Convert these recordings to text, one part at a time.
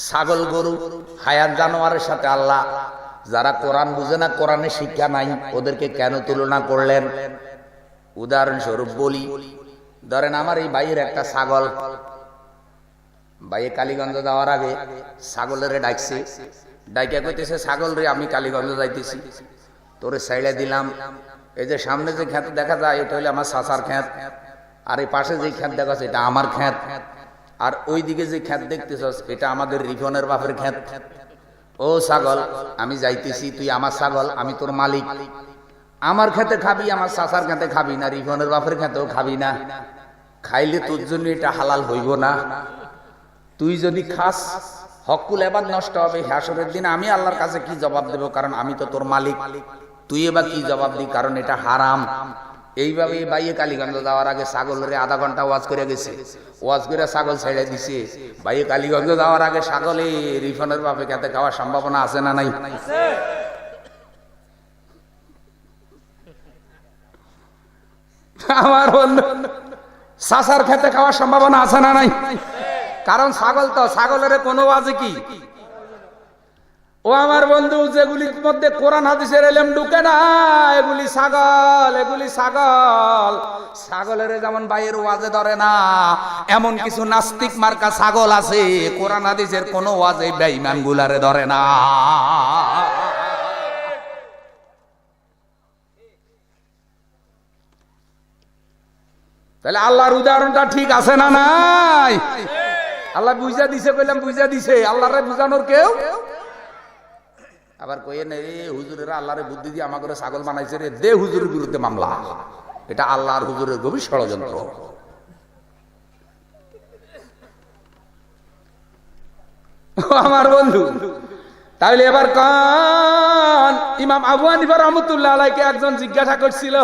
ছাগল গরু হায়াত জানোয়ারের সাথে আল্লাহ যারা কোরআন বুঝে না, কোরআনে শিক্ষা নাই, ওদেরকে কেন তুলনা করলেন? উদাহরণস্বরূপ বলি, ধরেন আমার এই ভাইয়ের একটা ছাগল, ভাইয়ে কালীগঞ্জ যাওয়ার আগে ছাগলের ডাকছে, ডাইকা কইতেছে, ছাগল রে আমি কালীগঞ্জ যাইতেছি, তোরে সাইডে দিলাম, এই যে সামনে যে ক্ষেত দেখা যায় এটা হইলে আমার চাচার ক্ষেত, আর এই পাশে যে ক্ষেত দেখা যাচ্ছে এটা আমার ক্ষেত, আর ওই দিকে যে ক্ষেত দেখতেছস এটা আমাদের রিফনের বাপের ক্ষেত। ও ছাগল, আমি যাইতেছি, তুই আমার ছাগল, আমি তোর মালিক, আমার খেতে খাবি, আমার চাচার খেতে খাবি না, রিফনের বাপের খেতেও খাবি না, খাইলে তোর জন্য এটা হালাল হইব না। তুই যদি খাস হকুল এবার নষ্ট হবে, হাসরের দিন আমি আল্লাহর কাছে কি জবাব দেব? কারণ আমি তো তোর মালিক, তুই এবার কি জবাব দি? কারণ এটা হারাম। এইভাবে ভাইয়ে কালীগঞ্জ যাওয়ার আগে ছাগলের আধা ঘন্টা ওয়াজ করে গেছে, ওয়াজ করে ছাগল ছেড়ে দিছে। ভাইয়ে কালীগঞ্জ যাওয়ার আগে ছাগলে রিফনের বাপে খেতে খাওয়ার সম্ভাবনা আছে না নাই? আমার বন্ধু চাচার খেতে খাওয়ার সম্ভাবনা আছে না নাই? কারণ ছাগল তো, ছাগলের কোনো ওয়াজে কি? ও আমার বন্ধু, যেগুলির মধ্যে কোরআন হাদিসের এলেম ঢুকে না এগুলি ছাগল, এগুলি ছাগল। ছাগলের যেমন ভাইয়ের ওয়াজে ধরে না, এমন কিছু নাস্তিক মার্কা ছাগল আছে কোরআন হাদিসের কোন ওয়াজে বেঈমান গুলারে ধরে না। তাহলে আল্লাহর উদাহরণটা ঠিক আছে না নাই? আল্লাহ বুঝা দিছে, কইলাম বুঝা দিছে, আল্লাহরে বুঝানোর কেউ আবার কইয়ে নে হুজুরেরা আল্লাহরে বুদ্ধি দিয়ে আমাকে ছাগল বানাইছে রে, দে হুজুরের বিরুদ্ধে মামলা। এটা আল্লাহর হুজুরের গভীর ষড়যন্ত্র। আমার বন্ধু, তাহলে এবার কান ইমাম আবু হানিফা রাহমাতুল্লাহ আলাইহি একজন জিজ্ঞাসা করছিল,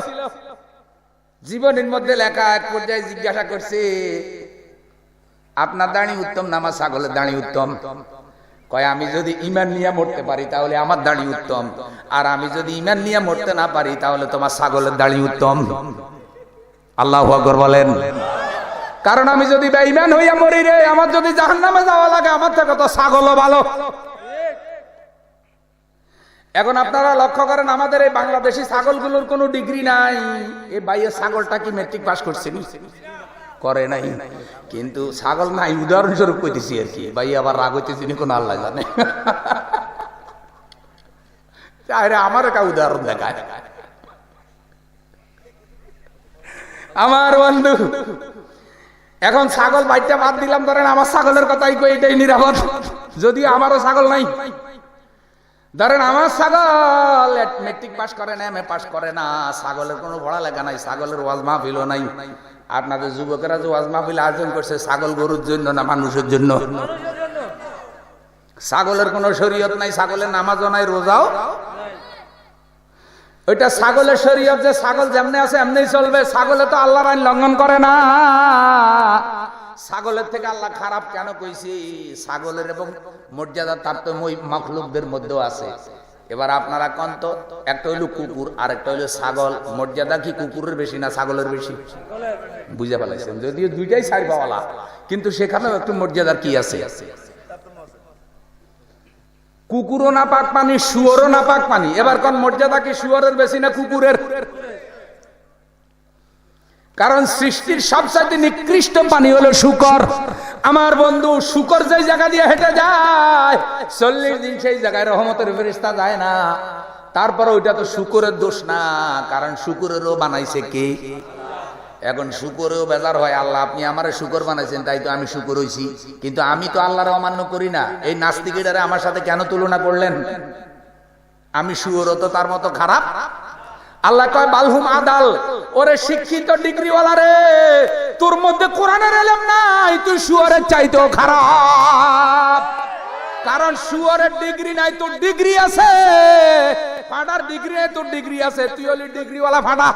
জীবনের মধ্যে লেখা এক পর্যায়ে জিজ্ঞাসা করছে, আপনার দাড়ি উত্তম না আমার ছাগলের দাড়ি উত্তম? কয় আমি যদি ঈমান নিয়ে মরতে পারি তাহলে আমার দাড়ি উত্তম, আর আমি যদি ঈমান নিয়ে মরতে না পারি তাহলে তোমার ছাগলের দাড়ি উত্তম। আল্লাহু আকবার বলেন। কারণ আমি যদি বেঈমান হইয়া মরি রে, আমার যদি জাহান্নামে যাওয়া লাগে, আমার থেকে তো ছাগলও ভালো। এখন আপনারা লক্ষ্য করেন, আমাদের এই বাংলাদেশি ছাগলগুলোর কোনো ডিগ্রি নাই। এই ভাইয়ের ছাগলটা কি মেট্রিক পাস করছে? করে নাই, কিন্তু ছাগল নাই উদাহরণস্বরূপ কইতেছি আর কি। ভাই আবার রাগ হইতেছি কোন আল্লাহ জানে। আমার একটা উদাহরণ দেখায় আমার বন্ধু। এখন ছাগল বাইটা বাদ দিলাম, ধরেন আমার ছাগলের কথাই কই, এটাই নিরাপদ, যদি আমারও ছাগল নাই। ধরেন আমার ছাগল মেট্রিক পাস করে না, এমএ পাস করে না, ছাগলের কোনো পড়ালেখা নাই, ছাগলের ওয়াজ মাহফিলও নাই। আপনাদের যুবকেরা যে ওয়াজ মাহফিল আয়োজন করছে, ছাগল গরুর জন্য না মানুষের জন্য? ছাগলের কোনো শরীয়ত নাই, ছাগলের নামাজও নাই, রোজাও। ওইটা ছাগলের শরীয়ত, যে ছাগল যেমনি আছে এমনি চলবে। ছাগলে তো আল্লাহর আইন লঙ্ঘন করে না। ছাগলের থেকে আল্লাহ খারাপ কেন কইছি? ছাগলের এবং মর্যাদা তার তো মাখলুকদের মধ্যেও আছে। এবার আপনারা কোন তো, একটা হইল কুকুর আর একটা হইল ছাগল, মর্যাদা কি কুকুরের বেশি না ছাগলের বেশি? বুঝে ফেলাইছেন, যদিও দুইটাই ছাড় পাওয়ালা, কিন্তু সেখানেও একটু মর্যাদার কি আছে। কুকুরও না পাক পানি, শুয়োরও না পাক পানি। এবার কোন মর্যাদা কি শুয়োরের বেশি না কুকুরের? কারণ সৃষ্টির সবচাইতে নিকৃষ্ট পানি হলো শুকর। আমার বন্ধু, শুকর যেই জায়গা দিয়ে হেঁটে যায় 40 দিন সেই জায়গায় রহমতের ফেরেশতা যায় না। তারপর ওইটা তো শুকরের দোষ না, কারণ শুকরেরও বানাইছে কে? এখন শুকরেও বেজার হয়, আল্লাহ আপনি আমারে শুকর বানাইছেন তাই তো আমি শুকর হইছি, কিন্তু আমি তো আল্লাহর অমান্য করি না। এই নাস্তিকেরা আমার সাথে কেন তুলনা করলেন? আমি শুয়োরও তো তার মতো খারাপ। আল্লাহ কয় বালহুম আদাল, ওরে শিক্ষিত ডিগ্রিওয়ালা রে, তোর মধ্যে কোরআনের ইলম নাই, তুই শুয়োরের চাইতেও খারাপ। কারণ শুয়োরের ডিগ্রি নাই, তোর ডিগ্রি আছে। ফাটার ডিগ্রি নাই, তোর ডিগ্রি আছে, তুই হলি ডিগ্রিওয়ালা ফাটা।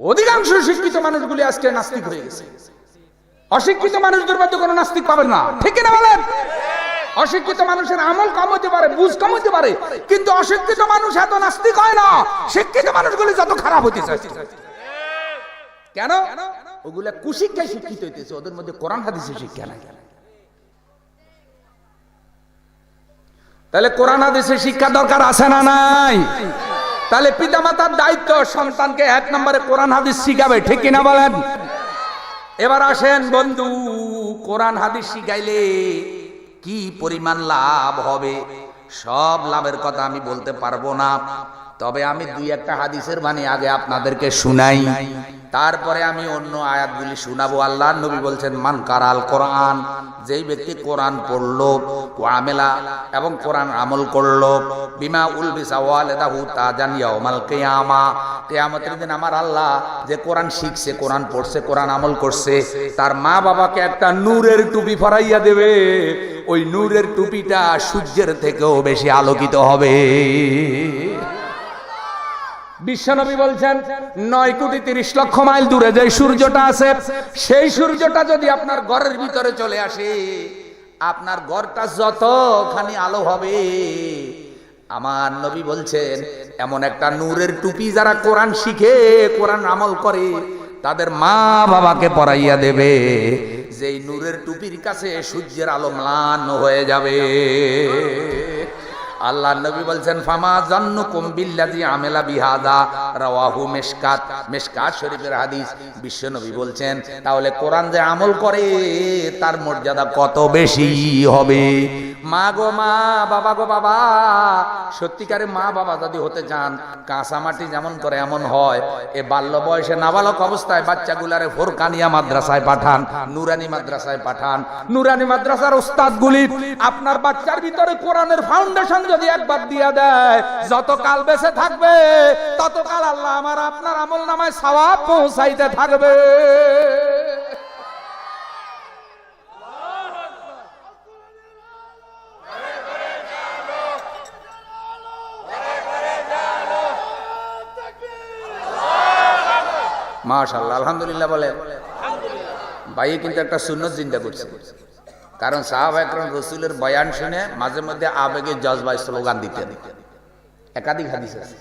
অধিকাংশ শিক্ষিত মানুষগুলি আজকে নাস্তিক হয়ে গেছে। অশিক্ষিত মানুষদের মধ্যে কোনো নাস্তিক পাবেন না, ঠিক না বলেন? অশিক্ষিত মানুষের আমল কম হতে পারে, বুঝ কম হতে পারে, কিন্তু অশিক্ষিত মানুষ এত নাস্তিক হয় না। শিক্ষিত মানুষগুলি যত খারাপ হতে চায়। কেন? ওগুলা কুশিক্ষায় শিক্ষিত হইতেছে, ওদের মধ্যে কোরআন হাদিসের শিক্ষা নাই। তাহলে কোরআন হাদিসের শিক্ষা দরকার আছে না নাই? তাহলে পিতামাতার দায়িত্ব সন্তানকে 1 নম্বরে কোরআন হাদিস শিখাবে, ঠিক কিনা বলেন? এবার আসেন বন্ধু, কোরআন হাদিস শিখাইলে কি পরিমাণ লাভ হবে, সব লাভের কথা আমি বলতে পারবো না, তবে আমি 2-1টা হাদিসের বাণী আগে আপনাদেরকে শুনাই, তারপরে আমি অন্য আয়াতগুলি শুনাবো। আল্লাহর নবী বলছেন, মান কারাল কোরআন, যেই ব্যক্তি কোরআন পড়লো আমেলা এবং কোরআন আমল করলো, বিমা উলবিসা ওয়ালিদাহু তাজান ইয়াউমাল কিয়ামা, কিয়ামতের দিন আমার আল্লাহ যে কোরআন শিখছে, কোরআন পড়ছে, কোরআন আমল করছে, তার মা বাবাকে একটা নূরের টুপি পরাইয়া দেবে। ওই নূরের টুপিটা সূর্যের থেকেও বেশি আলোকিত হবে। বিশ্বনবী বলছেন 9,30,00,000 মাইল দূরে যে সূর্যটা আছে, সেই সূর্যটা যদি আপনার ঘরের ভিতরে চলে আসে, আপনার ঘরটা যতখানি আলো হবে, আমার নবী বলছেন এমন একটা নূরের টুপি যারা কোরআন শিখে, কোরআন আমল করে, তাদের মা বাবাকে পরাইয়া দেবে, যেই নূরের টুপির কাছে সূর্যের আলো ম্লান হয়ে যাবে। আল্লাহ নবী বলছেন, ফামা জান্নুকুম বিল্লাযী আমেলা বিহাদা, রাওয়াহু মিশকাত, মিশকাত শরীফের হাদিস। বিশ্ব নবী বলছেন, তাহলে কোরআন যে আমল করে তার মর্যাদা কত বেশি হবে। মা গো মা, বাবা গো বাবা, সত্যিকারে মা বাবা যদি হতে চান, কাঁচা মাটি যেমন করে এমন হয়, এ বাল্য বয়সে নাবালক অবস্থায় বাচ্চাগুলারে ফোরকানিয়া মাদ্রাসায় পাঠান, নুরানি মাদ্রাসায় পাঠান। নুরানি মাদ্রাসার ওস্তাদগুলি আপনার বাচ্চার ভিতরে কোরআনের ফাউন্ডেশন যদি একবার দিয়া দেয়, যতকাল বেঁচে থাকবে ততকাল আল্লাহ আমার আপনার আমল নামায় সওয়াব পৌঁছাইতে থাকবে। মাশাআল্লাহ, আলহামদুলিল্লাহ বলেন। ভাই কিন্তু একটা সুন্নত চিন্তা করছে, কারণ সাহাবা একরাম রাসূলের বয়ান শুনে মাঝে মধ্যে আবেগে জজবায় স্লোগান দিতেন। একাধিক হাদিস আছে।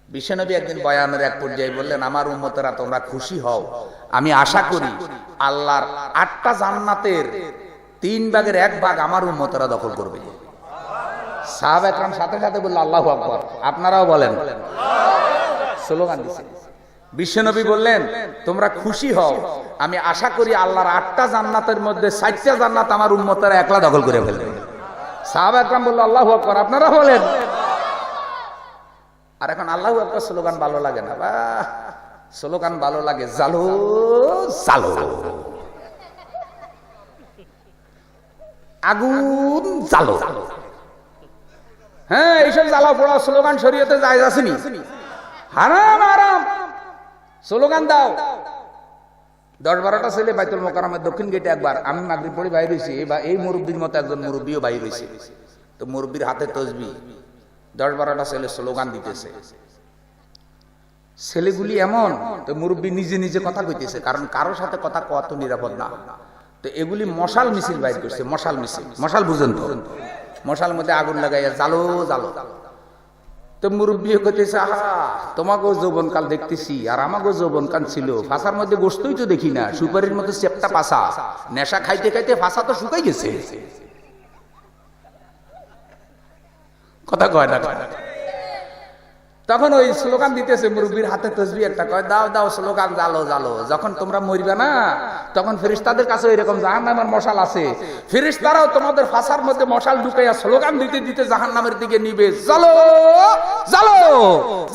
বিশ্বনবী একদিন বয়ানের এক পর্যায়ে বললেন, আমার উম্মতেরা তোমরা খুশি হও, আমি আশা করি আল্লাহর 8টা জান্নাতের 3/1 আমার উম্মতেরা দখল করবে। সাহাবা একরাম সাথে সাথে বলল, আল্লাহু আকবার। আপনারাও বলেন, স্লোগান দিচ্ছেন। বিশ্বনবী বললেন, তোমরা খুশি হও, আমি আশা করি আল্লাহর 8টা জান্নাতের মধ্যে 4টা জান্নাত আমার উম্মতেরা একলা দখল করে ফেলবে। সাহাবা একরাম বলল, আল্লাহু আকবার। আপনারা বলেন। আর এখন আল্লাহু আকবার স্লোগান ভালো লাগে না, বা স্লোগান ভালো লাগে জালো জালো, আগুন জালো। হ্যাঁ, এইসব জ্বালা পোড়া স্লোগান শরীয়তে জায়েজ আসেনি। হারাম হারাম স্লোগান দাও। 10-12টা ছেলে বাইতুল মোকাররমের দক্ষিণ গেটে একবার আমি মাগরিব পড়ে বাইরে হইছি, এই মুরব্বীর মতো একজন মুরব্বীও বাইরে হইছে, তো মুরব্বীর হাতে তসবিহ, 10-12টা ছেলে স্লোগান দিতেছে। ছেলেগুলি এমন, তো মুরব্বী নিজে নিজে কথা কইতেছে, কারণ কারোর সাথে কথা কওয়া তো নিরাপদ না। তো এগুলি মশাল মিছিল বাইর করছে, মশাল মিছিল। মশাল বুঝেন তো? মশাল মধ্যে আগুন লাগাইয়া জালো জালো। তো মুরব্বী কইতেছে, আহা তোমাকেও যৌবনকাল দেখতেছি, আর আমাকেও যৌবনকাল ছিল, ফাঁসার মধ্যে গোশতই তো দেখি না, সুপারির মধ্যে চেপটা পাশা, নেশা খাইতে খাইতে ফাঁসা তো শুকাই গেছে। কথা কয় না। তখন ওই স্লোগান দিতেছে, মুরব্বীর হাতে তসবিহ একটা, কয় দাও দাও স্লোগান জালো জালো। যখন তোমরা মরবে না, তখন ফেরেশতাদের কাছে এরকম জাহান্নামের মশাল আছে, ফেরেশতারাও তোমাদের ফাঁসার মধ্যে মশাল ঢুকাইয়া স্লোগান দিতে দিতে জাহান্নামের দিকে নিবে, জালো জালো,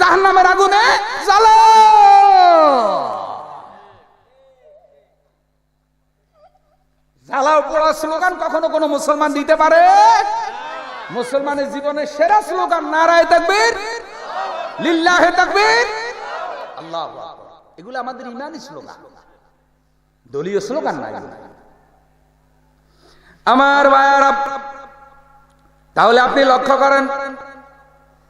জাহান্নামের আগুনে জালো। জ্বালাও পোড়া স্লোগান কখনো কোনো মুসলমান দিতে পারে? মুসলমানের জীবনের সেরা স্লোগান নারায়ে তাকবীর, লিল্লাহে তাকবীর, আল্লাহু আকবার। এগুলো আমাদের ইমানি স্লোগান, দলীয় স্লোগান না। আমার ভাইয়ারা, তাহলে আপনি লক্ষ্য করেন,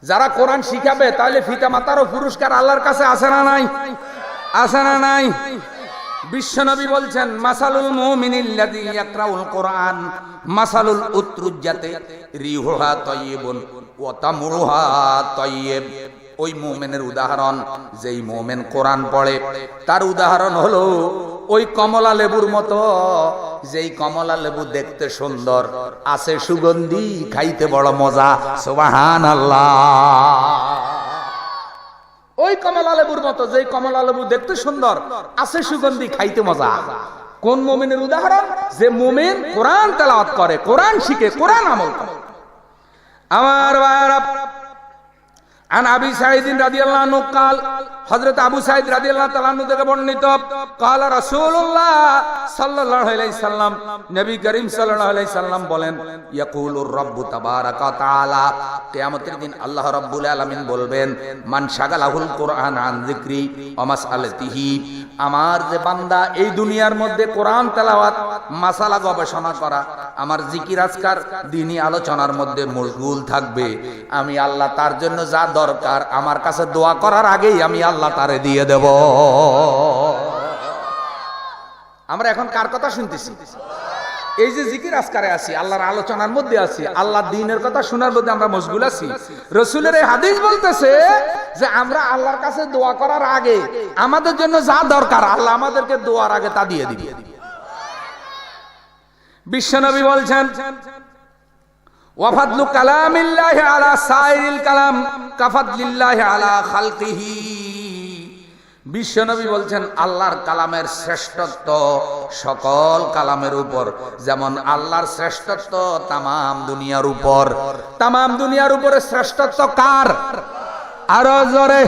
যারা কোরআন শিখাবে, তাহলে পিতা মাতারও পুরস্কার আল্লাহর কাছে আছে না নাই? আছে না নাই? বিশ্বনবী বলছেন, মাসালুল মুমিনিল্লাযী ইয়াকরাউল কোরআন মাসালুল উতরুজ্জাতি রিহুহা তাইয়িবুন ওয়া তামরুহা তাইয়িব। ওই মুমিনের উদাহরণ, যেই মুমিন কোরআন পড়ে তার উদাহরণ হলো ওই কমলা লেবুর মতো, যেই কমলা লেবু দেখতে সুন্দর, আছে সুগন্ধি, খাইতে বড় মজা। সুবহানাল্লাহ। ওই কমলা লেবুর মতো, যেই কমলা লেবু দেখতে সুন্দর, আছে সুগন্ধি, খাইতে মজা। কোন মুমিনের উদাহরণ? যে মুমিন কোরআন তেলাওয়াত করে, কোরআন শিখে, কোরআন আমল করে। আমার ভাইরা, আন আবি সাঈদ রাদিয়াল্লাহু আনহু قال, হযরত আবু সাঈদ রাদিয়াল্লাহু তাআলা আনহু থেকে বর্ণিত, قال রাসূলুল্লাহ সাল্লাল্লাহু আলাইহি সাল্লাম, নবী করিম সাল্লাল্লাহু আলাইহি সাল্লাম বলেন, ইয়াকুলুর রাব্বু তাবারাকা ওয়া তাআলা, কিয়ামতের দিন আল্লাহ রাব্বুল আলামিন বলবেন, মান শাগালাহুল কুরআন আন যিকরি ওয়া মাসআলাতিহি, আমার যে বান্দা এই দুনিয়ার মধ্যে কোরআন তেলাওয়াত, মাসালা গবেষণা করা, আমার জিকির আজকার, দ্বীনি আলোচনার মধ্যে মশগুল থাকবে, আমি আল্লাহ তার জন্য যা দরকার আমার কাছে দোয়া করার আগেই আমি আল্লাহ তারে দিয়ে দেব। আমরা এখন কার কথা শুনতেছি? এই যে জিকির আজকারে আছি, আল্লাহর আলোচনার মধ্যে আছি, আল্লাহর দ্বীনের কথা শোনার মধ্যে আমরা মশগুল আছি। রাসূলের এই হাদিস বলতেছে যে আমরা আল্লাহর কাছে দোয়া করার আগে আমাদের জন্য যা দরকার আল্লাহ আমাদেরকে দোয়ার আগে তা দিয়ে দিবে। বিশ্বনবী বলছেন, ওয়াফাদলু কালামিল্লাহি আলা সাইরিল কালাম কাফাদলিল্লাহি আলা খালকিহি। বিশ্বনবী বলছেন, আল্লাহর কালামের শ্রেষ্ঠত্ব সকল কালামের উপর, যেমন আল্লাহর শ্রেষ্ঠত্ব তামাম দুনিয়ার উপর। তামাম দুনিয়ার উপরে শ্রেষ্ঠত্ব কার? আরো জোরে।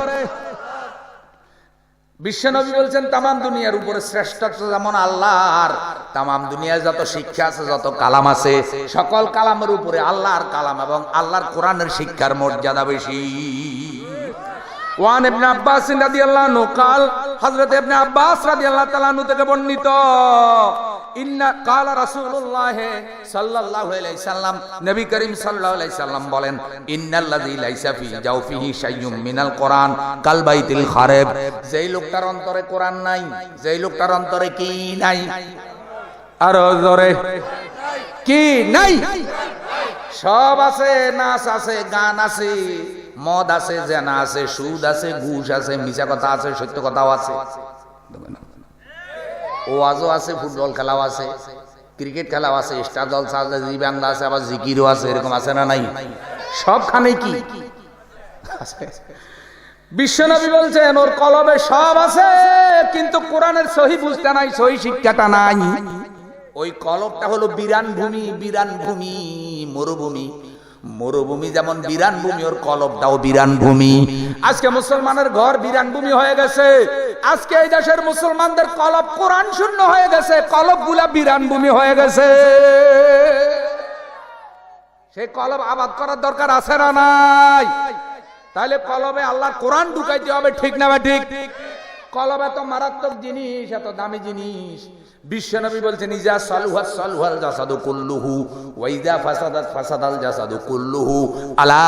বিশ্বনবী বলছেন, তামাম দুনিয়ার উপরে শ্রেষ্ঠত্ব যেমন আল্লাহর, তামাম দুনিয়ায় যত শিক্ষা আছে, যত কালাম আছে, সকল কালামের উপরে আল্লাহর কালাম এবং আল্লাহর কোরআনের শিক্ষার মর্যাদা বেশি। ওয়ান ইবনে আব্বাস রাদিয়াল্লাহু আনহু قال, হযরত ইবনে আব্বাস রাদিয়াল্লাহু তাআলা আনহু থেকে বর্ণিত, ইন্না কালা রাসূলুল্লাহ সাল্লাল্লাহু আলাইহি সাল্লাম, নবী করিম সাল্লাল্লাহু আলাইহি সাল্লাম বলেন, ইন্নাল্লাযী লাইসা ফি জাওফিহি শাইয়ুম মিনাল কোরআন কাল বাইতিল খারাব, যেই লোকটার অন্তরে কোরআন নাই, যেই লোকটার অন্তরে কি নাই? আরো জোরে। কি নাই? সব আছে, নাচ আছে, গান আছে, মদ আছে, জেনা আছে, সুদ আছে, ঘুষ আছে, মিছা কথা আছে, সত্য কথাও আছে, ওয়াজও আছে, ফুটবল খেলাও আছে, ক্রিকেট খেলাও আছে, স্টার জলসা আছে, জি বাংলা আছে, আবার জিকিরও আছে। এরকম আছে না নাই? সবখানে কি বিশ্বনবী বলছেন, ওর কলবে সব আছে, কিন্তু কোরআনের সহি বুঝতে নাই, সহি শিক্ষাটা নাই। ওই কলবটা হলো বিরান ভূমি, বিরান ভূমি, মরুভূমি। মরুভূমি যেমন বিরান ভূমি, ওর কলবটাও বিরান ভূমি। আজকে মুসলমানের ঘর বিরান ভূমি হয়ে গেছে। আজকে এই দেশের মুসলমানদের কলব কোরআন শূন্য হয়ে গেছে, কলবগুলা বিরান ভূমি হয়ে গেছে। সেই কলব আবাদ করার দরকার আছে না নাই? তাহলে কলবে আল্লাহর কোরআন ঢুকাইতে হবে, ঠিক না বা ঠিক? কলব এত মারাত্মক জিনিস, এত দামি জিনিস। বিশ্বনবী বলছেন, ইজা সালুহাস সালুহাল জাসাদু কুল্লুহু ওয়া ইজা ফাসাদাত ফাসাদাল জাসাদু কুল্লুহু আলা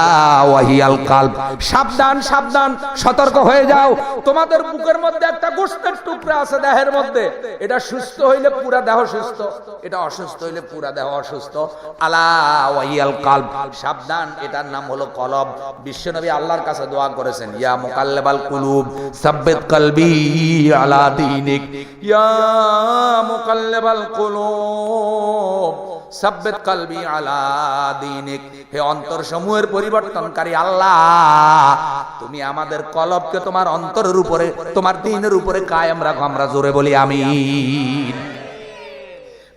ওয়াহিয়াল কলব। সাবধান, সাবধান, সতর্ক হয়ে যাও। তোমাদের বুকের মধ্যে একটা গোশতের টুকরা আছে দেহের মধ্যে, এটা সুস্থ হইলে পুরা দেহ সুস্থ, এটা অসুস্থ হইলে পুরা দেহ অসুস্থ। আলা ওয়াহিয়াল কলব, সাবধান, এটার নাম হলো কলব। বিশ্বনবী আল্লাহর কাছে দোয়া করেছেন, ইয়া মুকাল্লিবাল কুলুব সাব্বিত কলবি আলা দীনিক, ইয়া মুকাল্লিবাল কুলুব সাব্বিত কলবি আলা দীনিক। হে অন্তর সমূহের পরিবর্তনকারী আল্লাহ, তুমি আমাদের কলবকে তোমার অন্তরের উপরে, তোমার দ্বীনের উপরে কায়েম রাখো। আমরা জোরে বলি আমিন।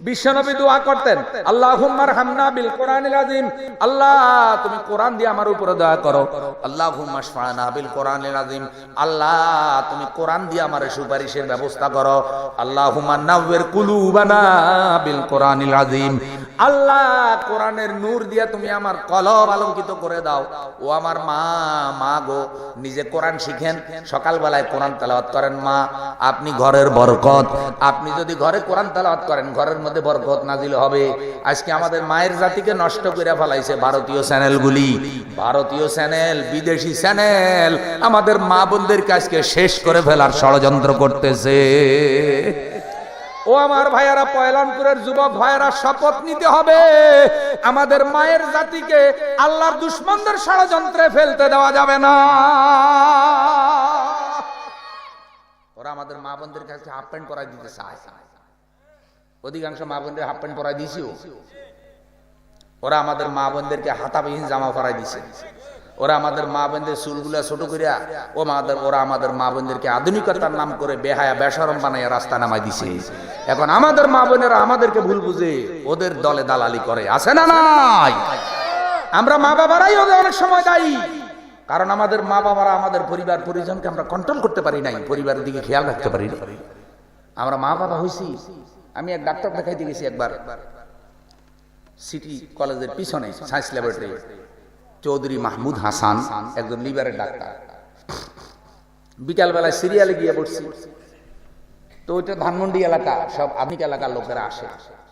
বিশ্বনবী দোয়া করতেন, আল্লাহুম্মা আরহামনা বিল কোরআনিল আযীম, আল্লাহ তুমি কোরআন দিয়ে আমার উপরে দয়া করো। আল্লাহুম্মা আশফানা বিল কোরআনিল আযীম, আল্লাহ তুমি কোরআন দিয়ে আমার সুপারিশের ব্যবস্থা করো। আল্লাহুম্মা নাওয়ির কুলুবানা বিল কোরআনিল আযীম, আল্লাহ কোরআনের নূর দিয়ে তুমি আমার কলব আলোকিত করে দাও। ও আমার মা গো, নিজে কোরআন শিখেন, সকালবেলায় কোরআন তেলাওয়াত করেন। মা, আপনি ঘরের বরকত, আপনি যদি ঘরে কোরআন তেলাওয়াত করেন, ঘরের মধ্যে বরকত নাজিল হবে। আজকে আমাদের মায়ের জাতিকে নষ্ট করে ফেলাইছে ভারতীয় চ্যানেলগুলি, ভারতীয় চ্যানেল, বিদেশি চ্যানেল আমাদের মা বোনদেরকে আজকে শেষ করে ফেলার ষড়যন্ত্র করতেছে। ও আমার ভাইয়েরা, পয়লানপুরের যুবক ভাইয়েরা, শপথ নিতে হবে আমাদের মায়ের জাতিকে আল্লাহর দুশমনদের ষড়যন্ত্রে ফেলতে দেওয়া যাবে না। ওরা আমাদের মা বোনদের কাছে হাফ প্যান্ট পরাই দিতে চায়, অধিকাংশ মা বোনদের হাফ প্যান্ট পরাই দিয়েছি। ওরা আমাদের মা বোনদেরকে হাতাবিহীন জামা পরাই দিছে। ওরা আমাদের মা বোনদের চুলগুলা ছোট করিয়া ওরা আমাদের মা বোনদেরকে আধুনিকতার নাম করে বেহায়া বেশরম বানাইয়া রাস্তা নামাই দিছে। এখন আমাদের মা বোনেরা আমাদেরকে ভুল বুঝে ওদের দলে দালালি করে, আছে না নাই? আমরা মা বাবারাই ওদের অনেক সময় দায়ী, কারণ আমাদের মা বাবারা আমাদের পরিবার পরিজনকে আমরা কন্ট্রোল করতে পারি নাই, পরিবারের দিকে খেয়াল রাখতে পারি না। আমরা মা বাবা হয়েছি। আমি এক ডাক্তার দেখাইতে গেছি একবার সিটি কলেজের পিছনে সায়েন্স ল্যাবরেটরি, চৌধুরী মাহমুদ হাসান, একজন লিভারের ডাক্তার। বিকালবেলায় সিরিয়ালে গিয়ে পড়ছি, তো ওইটা ধানমন্ডি এলাকা, সব আধুনিক এলাকার লোকেরা আসে।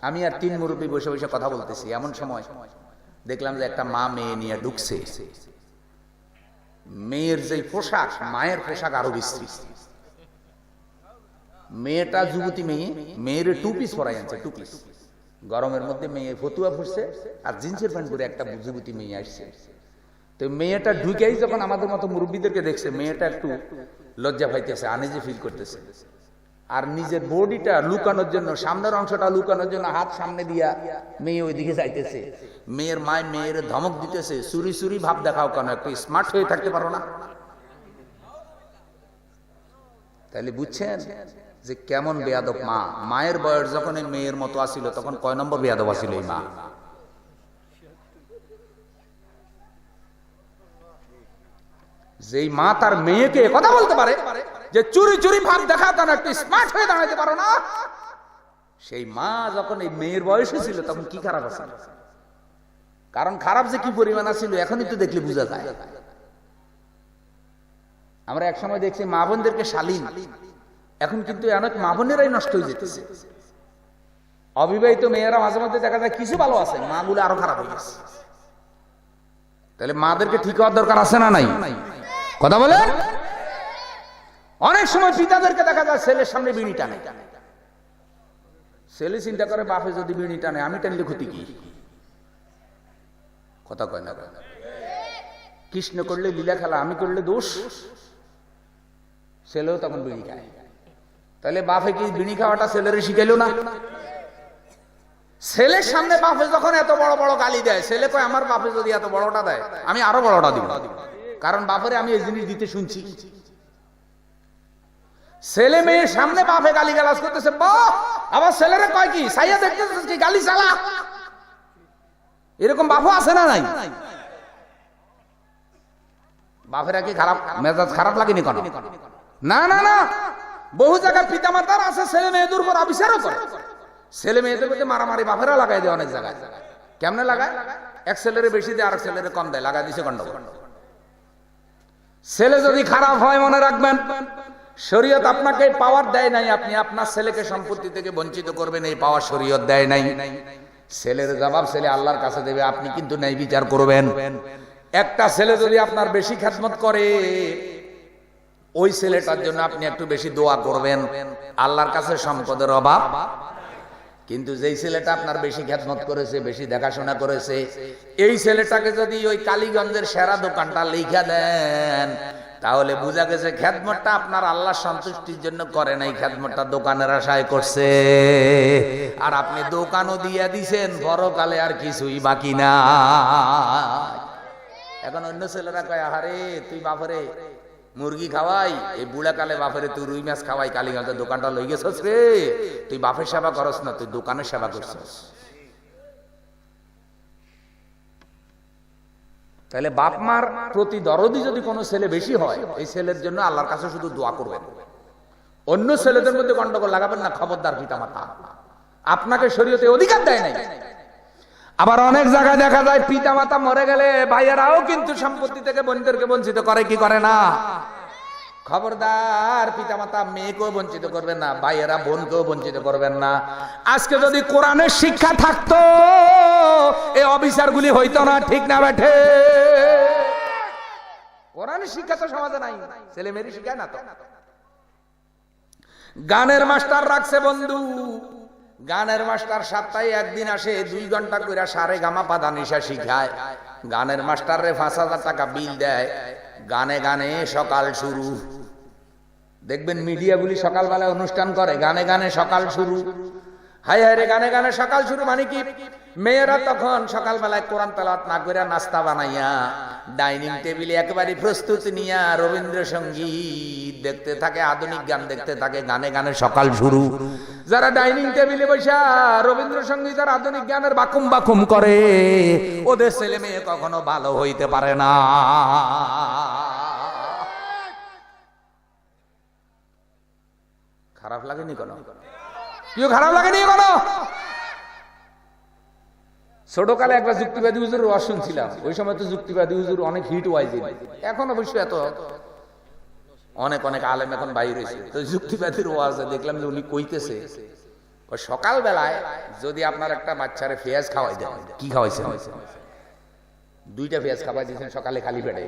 আমি আর তিন মুরব্বী বসে বসে কথা বলতেছি, এমন সময় দেখলাম যে একটা মা মেয়ে নিয়ে ঢুকছে। মেয়ের যে পোশাক, মায়ের পোশাক আরো বিশ্রী। মেয়েটা যুবতী মেয়ে, মেয়ের টু পিস পরাই আনছে, টু পিস। গরমের মধ্যে মেয়ে ফতুয়া ফুটছে আর জিন্সের প্যান্ট পরে একটা যুবতী মেয়ে আসছে। তো মেয়েটা ঢুকেই যখন আমাদের মতো মুরব্বীদেরকে দেখছে, মেয়েটা একটু লজ্জা পাইতেছে, আনইজি ফিল করতেছে। আর নিজের বডিটা লুকানোর জন্য, সামনের অংশটা লুকানোর জন্য হাত সামনে দিয়া মেয়ে ওই দিকে যাইতেছে। মেয়ের মায় মেয়ের ধমক দিতেছে, চুরি চুরি ভাব দেখাও কেন, একটু স্মার্ট হয়ে থাকতে পারো না? তাহলে বুঝছেন যে কেমন বেয়াদব মা। মায়ের বয়স যখন এই মেয়ের মতো আসিল, তখন কয় নম্বর বেয়াদব আসিল এই মা? যেই মা তার মেয়েকে কথা বলতে পারে যে চুরি চুরি ভাব দেখা, কেন একটু স্মার্ট হয়ে দাঁড়াতে পারো না, সেই মা যখন এই মেয়ের বয়সে ছিল তখন কি খারাপ আছে? কারণ খারাপ যে কি পরিমাণ ছিল এখনই তো দেখলে বোঝা যায়। আমরা এক সময় দেখছি মা বোনদেরকে শালীন, এখন কিন্তু অনেক মা বোনেরাই নষ্ট হয়ে যেতেছে। অবিবাহিত মেয়েরা মাঝে মধ্যে দেখা যায় কিছু ভালো আছে, মা গুলো আরো খারাপ হয়ে গেছে। তাহলে মাদেরকে ঠিক হওয়ার দরকার আছে না নাই? কথা বলেন। অনেক সময় পিতাদেরকে দেখা যায় ছেলের সামনে বিড়ি টানে, ছেলে চিন্তা করে বাপে যদি বিড়ি টানে আমি টানলে ক্ষতি কি? কথা কয় না? কৃষ্ণ করলে লীলা খেলা, আমি করলে দোষ। ছেলেও তখন বিড়ি খায়। তাহলে বাপে কি বিড়ি খাওয়াটা ছেলের শিখাইলো না? ছেলের সামনে বাপে যখন এত বড় বড় গালি দেয়, ছেলে কয় আমার বাপে যদি এত বড়টা দেয় আমি আরো বড়টা দিব, কারণ বাপেরে আমি এই জিনিস দিতে শুনছি। ছেলে মেয়ের সামনে বাপে গালি গালাজ করতেছে, আবার ছেলেরা কয় কি সাইয়া দেখতেছিস কি গালি চালা। এরকম বাপও আছে না নাই? বাপেরা কি খারাপ মেজাজ খারাপ লাগেনি কেন? না না না, বহু জায়গায় পিতামাতার আছে ছেলে মেয়েদের উপর অবিচারও করে। ছেলে মেয়েদের মধ্যে মারামারি বাপেরা লাগাই দেয় অনেক জায়গায়। কেমনে লাগায়? এক ছেলেরে বেশি দেয়, আরেক ছেলেরে কম দেয়, লাগাই দিছে গন্ডগোল। ছেলে যদি খারাপ হয় মনে রাখবেন, শরীয়ত আপনাকে পাওয়ার দেয় নাই আপনি আপনার ছেলেকে সম্পত্তি থেকে বঞ্চিত করবেন, এই পাওয়ার শরীয়ত দেয় নাই। ছেলের জবাব ছেলে আল্লাহর কাছে দেবে, আপনি কিন্তু ন্যায় বিচার করবেন। একটা ছেলে যদি আপনার বেশি খেদমত করে, ওই ছেলেটার জন্য আপনি একটু বেশি দোয়া করবেন, আল্লাহর কাছে সম্পদের অভাব। কিন্তু যেই ছেলেটা আপনার বেশি খেদমত করেছে, বেশি দেখাশোনা করেছে, এই ছেলেটাকে যদি ওই কালীগঞ্জের সেরা দোকানটা লিখা দেন, তাহলে বোঝা গেছে খেদমতটা আপনার আল্লাহ সন্তুষ্টির জন্য করে নাই, খেদমতটা দোকানের আশায় করছে। আর আপনি দোকানও দিয়ে দিছেন, পরকালে আর কিছুই বাকি না। এখন অন্য ছেলেরা কয়, আরে তুই বাপরে মুরগি খাওয়াই, এই বুড়া কালে বাপরে তুই রুই মাছ খাওয়াই, কালীগঞ্জের দোকানটা লই গেছস রে, তুই বাপের সেবা করস না, তুই দোকানের সেবা করছস। তাহলে বাপ মার প্রতি দরদি যদি কোনো ছেলে বেশি হয়, এই ছেলের জন্য আল্লাহর কাছে শুধু দোয়া করবেন। অন্য ছেলেদের মধ্যে গন্ডগোল লাগাবেন না, খবরদার পিতামাতা। আপনাকে শরীয়তে অধিকার দেয় নাই। আবার অনেক জায়গায় দেখা যায় পিতামাতা মরে গেলে ভাইয়েরাও কিন্তু সম্পত্তি থেকে বোনদেরকে বঞ্চিত করে, কি করে না? খবরদার, পিতামাতা মেয়েকেও বঞ্চিত করবেন না, ভাইয়েরা বোনকেও বঞ্চিত করবেন না। আজকে যদি কোরআনের শিক্ষা থাকতো, এই অবিচারগুলি হইতো না, ঠিক না বেঠে? কোরআনের শিক্ষা তো সমাজে নাই, ছেলে মেয়েরই শিখায় না তো। গানের মাস্টার রাখছে বন্ধু, গানের মাস্টার সপ্তাহে একদিন আসে, 2 ঘন্টা করে সারে গামা পাদা নিশা শিখায়। গানের মাস্টার রে 5,000 টাকা বিল দেয়। গানে গানে সকাল শুরু। দেখবেন মিডিয়াগুলি সকালবেলায় অনুষ্ঠান করে, গানে গানে সকাল শুরু। হায় হায় রে, গানে গানে সকাল শুরু মানে কি? মেয়েরা তখন সকালবেলায় কোরআন তেলাওয়াত না করে নাস্তা বানাইয়া ডাইনিং টেবিলে একেবারে প্রস্তুতি নিয়া রবীন্দ্রসঙ্গীত দেখতে থাকে, আধুনিক গান দেখতে থাকে। গানে গানে সকাল শুরু। যারা ডাইনিং টেবিলে বসে রবীন্দ্রসঙ্গীত আর আধুনিক গানের বাকুম বাকুম করে, ওদের ছেলে মেয়ে কখনো ভালো হইতে পারে না। খারাপ লাগেনি কোনো? কেউ খারাপ লাগেনি কোনো? ছোটকালে একবার যুক্তিবাদী হুজুর ওয়াজ শুনছিলাম। ওই সময় তো যুক্তিবাদী হুজুর অনেক হিট ওয়াইজ, এখন অবশ্য এত অনেক অনেক আলেম এখন বাইরে হয়েছে। তো যুক্তিবাদীর ওয়াজে দেখলাম যে উনি কইতেছে, ওই সকালবেলায় যদি আপনার একটা বাচ্চারে পেঁয়াজ খাওয়াই দেন, কি খাওয়াইছেন? 2টা পেঁয়াজ খাওয়াই দিয়েছেন সকালে খালি পেটে।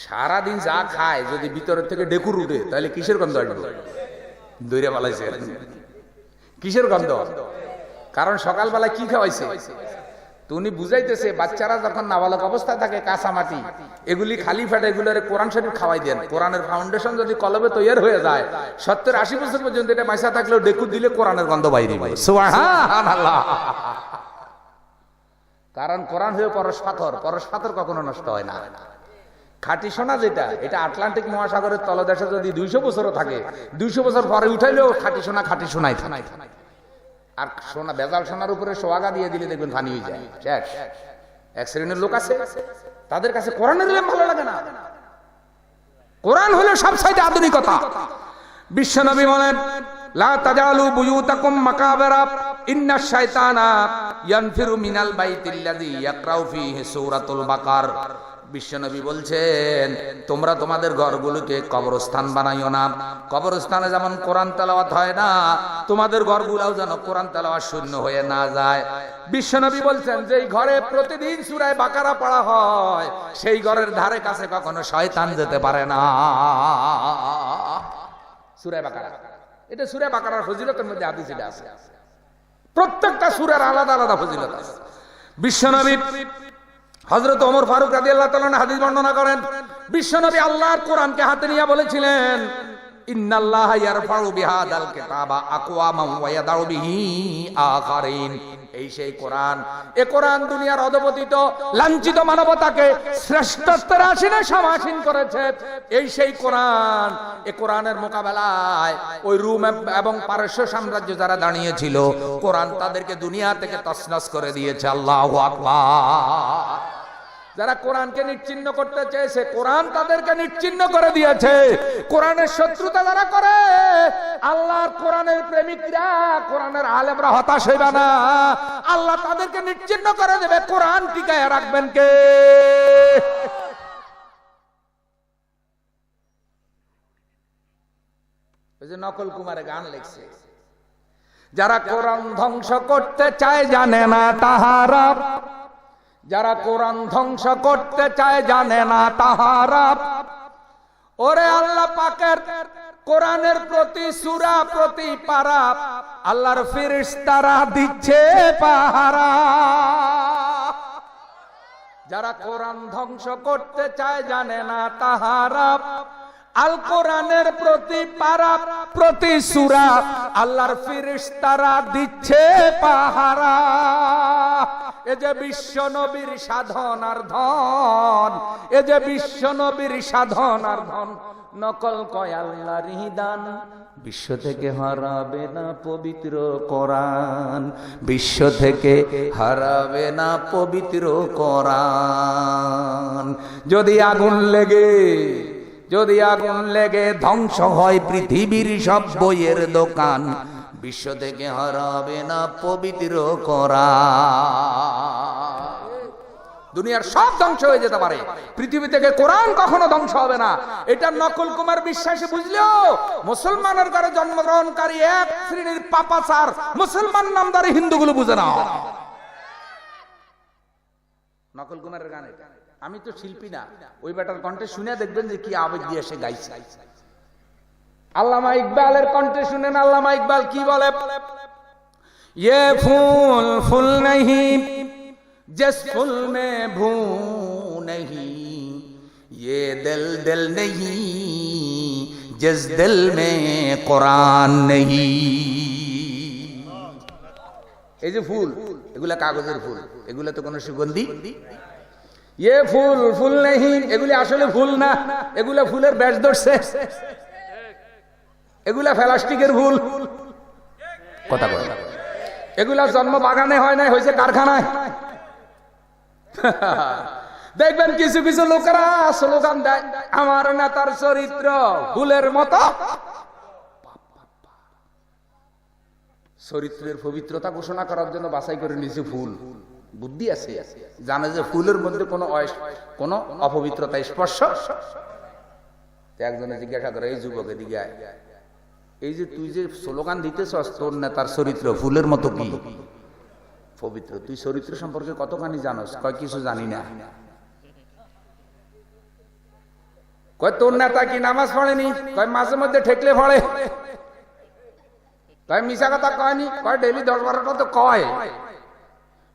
সারাদিন যা খায় যদি ভিতরের থেকে ডেকুর উঠে, তাহলে কিসের গন্ধ আসবে? দইরা পালাইছে। কিসের গন্ধ? কারণ সকালবেলা কি খাওয়াইছে? তো উনি বুঝাইতেছে, বাচ্চারা যখন নাবালক অবস্থায় থাকে, কাঁচা মাটি এগুলি খালি ফেটে, এগুলোর কোরআন শরীফ খাওয়াই দেন। কোরআনের ফাউন্ডেশন যদি কলবে তৈরি হয়ে যায়, 70-80 বছর পর্যন্ত এটা মাইসা থাকলেও ডেকুর দিলে কোরআনের গন্ধ বাইরে হয়। সুবহানাল্লাহ। কারণ কোরআন হয়ে পরশ পাথর, পরশ পাথর কখনো নষ্ট হয় না। খাঁটি সোনা যেটা, এটা আটলান্টিক মহাসাগরের তলদেশে যদি 200 বছরও থাকে, 200 বছর পরে উঠাইলেও খাঁটি সোনা খাঁটি সোনাই থাকে। আর সোনা, বেজাল সোনার উপরে সোয়াগা দিয়ে দিলে দেখবেন ফানি হয়ে যায়, শেষ। এক শ্রেণীর লোক আছে, তাদের কাছে কোরআনের দিলে ভালো লাগে না। কোরআন হলো সবচাইতে আধুনিকতা। বিশ্বনবী বলেন, লা তাজালু বুয়ুতাকুম মাকাবিরা ইন্নাশ শাইতানা ইয়ানফিরু মিনাল বাইতিল্লাযী ইয়াকরাউ ফীহি সূরাতুল বাকার। বিশ্বনবী বলছেন, তোমরা তোমাদের ঘরগুলোকে কবরস্থান বানাইও না। কবরস্থানে যেমন কোরআন তেলাওয়াত হয় না, তোমাদের ঘরগুলোও যেন কোরআন তেলাওয়াত শূন্য হয়ে না যায়। বিশ্বনবী বলছেন, যেই ঘরে প্রতিদিন সূরা বাকারা পড়া হয়, সেই ঘরের ধারে কাছে কখনো শয়তান যেতে পারে না। সূরা বাকারা, এটা সূরা বাকারার ফজিলতের মধ্যে হাদিস এটা আছে। প্রত্যেকটা সূরার আলাদা আলাদা ফজিলত আছে। বিশ্বনবী হযরত ওমর ফারুক রাদিয়াল্লাহু তাআলা হাদিস বর্ণনা করেন, বিশ্বনবী আল্লাহর কোরআনকে হাতে নিয়ে বলেছিলেন, ইন্নাল্লাহা ইয়ারফাউ বিহাদাল কিতাবা আকওয়ামান ওয়া ইয়াদাউ বিহি আখারিন। এই সেই কোরআন, এই কোরআন দুনিয়ার অধপতিত লাঞ্ছিত মানবতাকে শ্রেষ্ঠত্বের আসনে সমাসীন করেছে। এই সেই কোরআন, এই কোরআনের মোকাবেলায় ওই রোম এবং পারস্য সাম্রাজ্য যারা দাঁড়িয়েছিল, কোরআন তাদেরকে দুনিয়া থেকে তছনছ করে দিয়েছে। আল্লাহু আকবার। যারা কোরআনকে নিশ্চিহ্ন করতে চেয়েছে, কোরআন তাদেরকে নিশ্চিহ্ন করে দিয়েছে। কোরআনের শত্রুতা যারা করে, আল্লাহর কোরআনের প্রেমিকরা, কোরআনের আলেমরা হতাশ হইবে না। আল্লাহ তাদেরকে নিশ্চিহ্ন করে দেবে। কোরআন টিকায় রাখবেন কে? ওই যে নকল কুমারে গান লিখছে, যারা কোরআন ধ্বংস করতে চায় জানে না তাহারা, যারা কোরআন ধ্বংস করতে চায় জানে না তাহারা। ওরে আল্লাহ পাকের কোরআনের প্রতি সূরা, প্রতি পারা আল্লাহর ফেরেশতারা দিচ্ছে পাহারা। যারা কোরআন ধ্বংস করতে চায় জানে না তাহারা, আল কোরআনের প্রতি পারা, প্রতি সূরা আল্লাহর ফেরেশতারা দিচ্ছে পাহারা। এ যে বিশ্ব নবীর সাধনার ধন, এ যে বিশ্ব নবীর সাধনার ধন, নকল কয় আল্লাহর দান। বিশ্ব থেকে হারাবে না পবিত্র কোরআন, বিশ্ব থেকে হারাবে না পবিত্র কোরআন। যদি আগুন লেগে, যদি আগুন লেগে ধ্বংস হয় পৃথিবীর সব বইয়ের দোকান, বিশ্ব থেকে হারাবে না পবিত্র কোরআন। দুনিয়ার সব ধ্বংস হয়ে যেতে পারে, পৃথিবী থেকে কোরআন কখনো ধ্বংস হবে না। এটা নকল কুমার বিশ্বাসে বুঝলেও মুসলমানের ঘরে জন্মগ্রহণকারী এক শ্রেণীর পাপাচার মুসলমান নামদারি হিন্দুগুলো বুঝে না। নকল কুমারের গান এটা। আমি তো শিল্পী না, ওই বেটার কণ্ঠে শুনে দেখবেন যে কি আবেগ দিয়ে সে গাইছে। আল্লামা ইকবালের কণ্ঠে শুনেন আল্লামা ইকবাল কি বলে, ये फूल फूल नहीं जिस फूल में भू नहीं, ये दिल दिल नहीं जिस दिल में कुरान नहीं। এই যে ফুল, এগুলা কাগজের ফুল, এগুলা তো কোনো সুগন্ধি। ये फूल फूल नहीं, এগুলি আসলে ফুল না, এগুলা ফুলের ব্যাস ধরছে, এগুলা প্লাস্টিকের ফুল। কথা বলে, এগুলা জন্ম বাগানে হয় নাই, হয়েছে কারখানায়। দেখবেন কিছু কিছু লোকেরা স্লোগান দেয়, আমার নেতার চরিত্র ফুলের মতো। চরিত্রের পবিত্রতা ঘোষণা করার জন্য বাছাই করে নিয়েছে ফুল। বুদ্ধি আছে, জানে যে ফুলের মধ্যে কোনো অপবিত্রতা স্পর্শ। একজনে জিজ্ঞাসা করে, এই যুবকের দিকে আয়, এই যে তুই যে স্লোগান দিতেছস তোর নেতার চরিত্র ফুলের মতো কি পবিত্র, তুই চরিত্র সম্পর্কে কতখানি জানোস? কয় কিছু জানি না। কয় তোর নেতা কি নামাজ পড়েনি? কয় মাঝে মধ্যে ঠেকলে পড়ে। কয় মিশা কথা কয়নি? কয় ডেইলি 10-12টা তো কয়।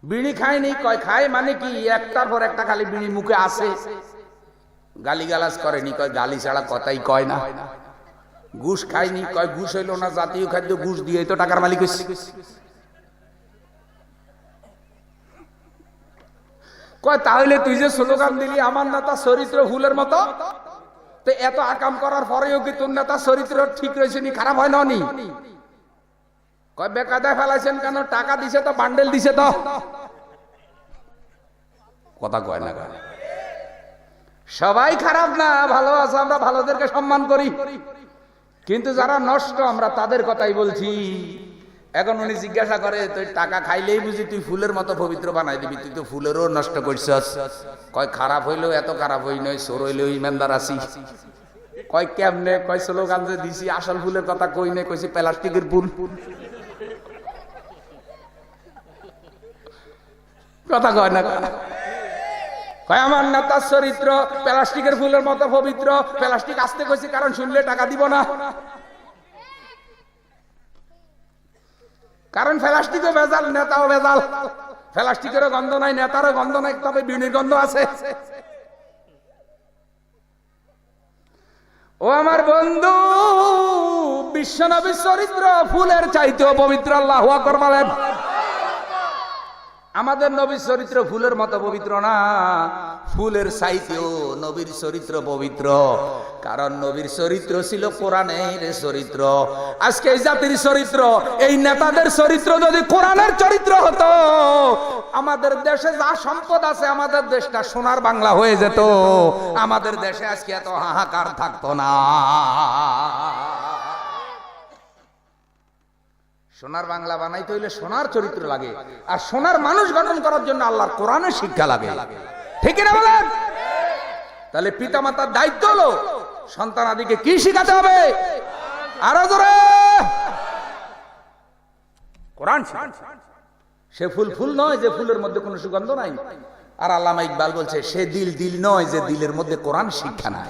বিড়ি খায়নি? কয় খায় মানে কি একটার পর একটা খালি বিড়ি মুখে আসে। গালিগালাজ করেনি? কয় গালি ছাড়া কথাই কয় না। ঘুষ খায়নি? কয় ঘুষ হইল না জাতীয় খাদ্য, ঘুষ দিয়ে তো টাকার মালিক হইছে। কয় তাহলে তুই যে স্লোগান দিলি আমার নেতা চরিত্র ফুলের মতো, তো এত আকাম করার পরেও কি তোর নেতা চরিত্র ঠিক রয়েছে নি, খারাপ হয় না নি? কয় বেকায়দায় ফেলাইছেন কেন? টাকা দিছে তো, বান্ডেল দিছে তো। কথা কয় না। সবাই খারাপ না, ভালো আছে, আমরা ভালোদেরকে সম্মান করি, কিন্তু যারা নষ্ট আমরা তাদের কথাই বলছি। এখন উনি জিজ্ঞাসা করে, তুই টাকা খাইলেই বুঝি তুই ফুলের মতো পবিত্র বানাই দিবি, তুই তো ফুলেরও নষ্ট করছিস। কয় খারাপ হইলেও এত খারাপ হই নয়, চোর হইলেও ইমানদার আছি। কয় কেমনে? কয় স্লোগান যে দিছি আসল ফুলের কথা কই নাই, কইছি প্লাস্টিকের ফুল। কথা কয় না। কয় আমার নেতার চরিত্র প্লাস্টিকের ফুলের মতো পবিত্র। প্লাস্টিক আসতে কইছি কারণ শুনলে টাকা দিব না, কারণ প্লাস্টিকও ভেজাল, নেতাও ভেজাল। প্লাস্টিকেরও গন্ধ নাই, নেতারও গন্ধ নাই, তবে বিড়ির গন্ধ আছে। ও আমার বন্ধু, বিশ্বনবীর চরিত্র ফুলের চাইতেও পবিত্র। আল্লাহু আকবার বলেন। আমাদের নবীর চরিত্র ফুলের মতো পবিত্র না, ফুলের চাইতেও নবীর চরিত্র পবিত্র। কারণ নবীর চরিত্র ছিল কোরআনের চরিত্র। আজকে এই জাতির চরিত্র, এই নেতাদের চরিত্র যদি কোরআনের চরিত্র হতো, আমাদের দেশে যা সম্পদ আছে, আমাদের দেশটা সোনার বাংলা হয়ে যেত। আমাদের দেশে আজকে এত হাহাকার থাকতো না। সোনার বাংলা বানাইতে হইলে সোনার চরিত্র লাগে, আর সোনার মানুষ গঠন করার জন্য আল্লাহর কোরআনের শিক্ষা লাগে। ঠিক না বলেন? তাহলে পিতা মাতার দায়িত্ব হলো সন্তানাদিকে কি শিখাতে হবে? আরো জোরে কোরআন। সে ফুল ফুল নয় যে ফুলের মধ্যে কোনো সুগন্ধ নাই। আর আল্লামা ইকবাল বলছে, সে দিল দিল নয় যে দিলের মধ্যে কোরআন শিক্ষা নাই।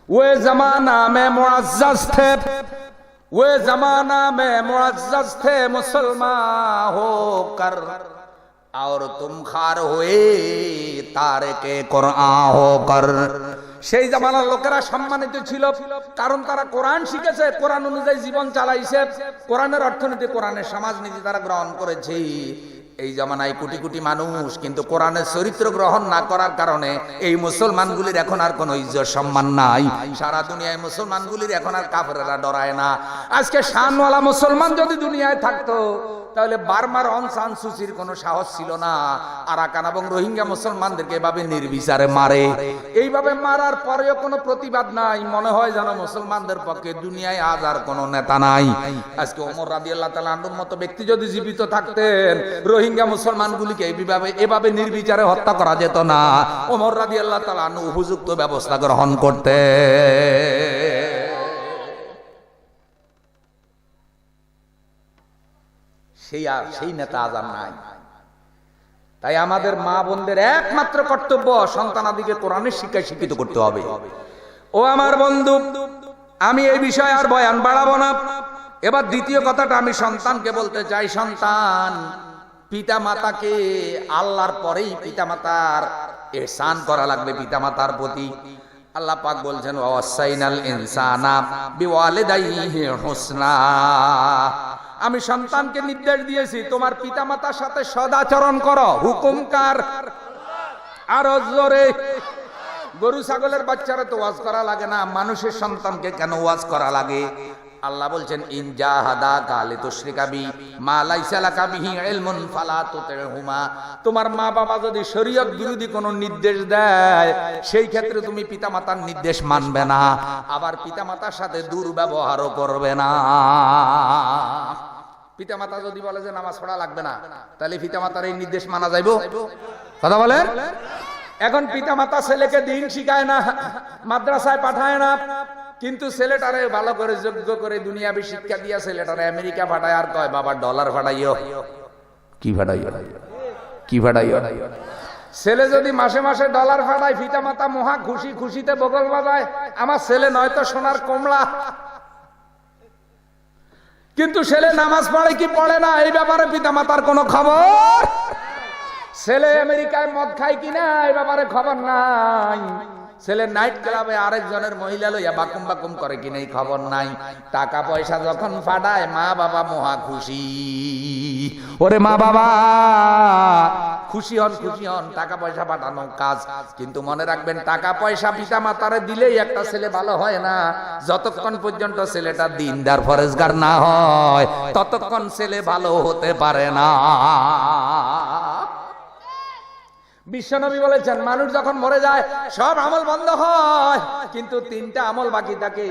ওয়ে জামানা মে মুআজ্জাজ থে, वो जमाना में मुअज्जज थे मुसलमान होकर, और तुम खार हुए तारिके कुरआन होकर। সেই জামানার লোকেরা সম্মানিত ছিল কারণ তারা কোরআন শিখেছে, কোরআন অনুযায়ী জীবন চালাইছে, কোরআনের অর্থনীতি, কোরআনের সমাজনীতি তারা গ্রহণ করেছে। এই জামানায় কোটি কোটি মানুষ কিন্তু কোরআনের চরিত্র গ্রহণ না করার কারণে এই মুসলমানগুলির এখন আর কোনো ইজ্জত সম্মান নাই। সারা দুনিয়ায় মুসলমানগুলির এখন আর কাফেররা ডরায় না। আজকে শানওয়ালা মুসলমান যদি দুনিয়ায় থাকতো, তাহলে বার্মার অং সান সুচির কোনো সাহস ছিল না। আরাকান এবং রোহিঙ্গা মুসলমানদেরকে এভাবে নির্বিচারে মারে। এইভাবে মারার পরেও কোনো প্রতিবাদ নাই। মনে হয় যেন মুসলমানদের পক্ষে দুনিয়ায় আজ আর কোনো নেতা নাই। আজকে ওমর রাদিয়াল্লাহু তাআলা আনহুর মতো ব্যক্তি যদি জীবিত থাকতেন, রোহিঙ্গা মুসলমানগুলিকে এভাবে নির্বিচারে হত্যা করা যেত না। ওমর রাদিয়াল্লাহু তাআলা আনহু উপযুক্ত ব্যবস্থা গ্রহণ করতেন। সেই নেতা আজ আর নাই। তাই আমাদের মা বোনদের একমাত্র কর্তব্য সন্তানাদিকে কোরআনের শিক্ষায় শিক্ষিত করতে হবে। ও আমার বন্ধু, আমি এই বিষয়ে আর বয়ান বাড়াবো না। এবার দ্বিতীয় কথাটা আমি সন্তানকে বলতে চাই, সন্তান পিতা মাতাকে আল্লাহর পরেই পিতা মাতার ইহসান করা লাগবে পিতামাতার প্রতি। আল্লাহ পাক বলছেন ওয়াসাইনাল ইনসানা বিওয়ালিদাইহি হুসনা, আমি সন্তানকে নির্দেশ দিয়েছি তোমার পিতামাতার সাথে সদাচরণ করো। হুকুম কার? আর জোরে। গরু ছাগলের বাচ্চারা তো ওয়াজ করা লাগে না, মানুষের সন্তানকে কেন ওয়াজ করা লাগে? আল্লাহ বলছেন ইন জাহাদাকা লিতুশরিকা বি মা লাইসা লাকা বিহি ইলমুন ফালা তুতিহুমা, তোমার মা বাবা যদি শরীয়ত বিরোধী কোনো নির্দেশ দেয় সেই ক্ষেত্রে তুমি পিতামাতার নির্দেশ মানবে না, আবার পিতামাতার সাথে দুর্ব্যবহারও করবে না। পিতামাতা যদি বলে যে নামাজ পড়া লাগবে না, তাহলে পিতামাতার এই নির্দেশ মানা যাইব? কথা বলেন। এখন পিতামাতা ছেলেকে দিন শিখায় না, মাদ্রাসায় পাঠায় না, কিন্তু ছেলেটারে ভালো করে যোগ্য করে দুনিয়াবি শিক্ষা দিয়া ছেলেটারে আমেরিকা পাঠায়, আর কয় বাবা ডলার পাঠাইও। কি পাঠাইও? কি পাঠাইও? ছেলে যদি মাসে মাসে ডলার পাঠায়, পিতামাতা মহা খুশি, খুশিতে বগল বাজায়, আমার ছেলে নয়তো সোনার কমলা। কিন্তু ছেলে নামাজ পড়ে কি পড়ে না এই ব্যাপারে পিতামাতার কোনো খবর। ছেলে আমেরিকায় মদ খায় কিনা এই ব্যাপারে খবর নাই। ছেলে নাইট ক্লাবে আরেকজনের মহিলা লইয়া বাকুম বাকুম করে কিনা এই খবর নাই। টাকা পয়সা যখন ফাটায় মা বাবা মহা খুশি। ওরে মা বাবা খুশি হন, খুশি হন, টাকা পয়সা পাঠানো কাজ, কিন্তু মনে রাখবেন টাকা পয়সা পিতা মাতারে দিলেই একটা ছেলে ভালো হয় না। যতক্ষণ পর্যন্ত ছেলেটা দিনদার ফরেজগার না হয় ততক্ষণ ছেলে ভালো হতে পারে না। বিশ্বনবী বলেছেন মানুষ যখন মরে যায় সব আমল বন্ধ হয়, কিন্তু তিনটা আমল বাকি থাকে।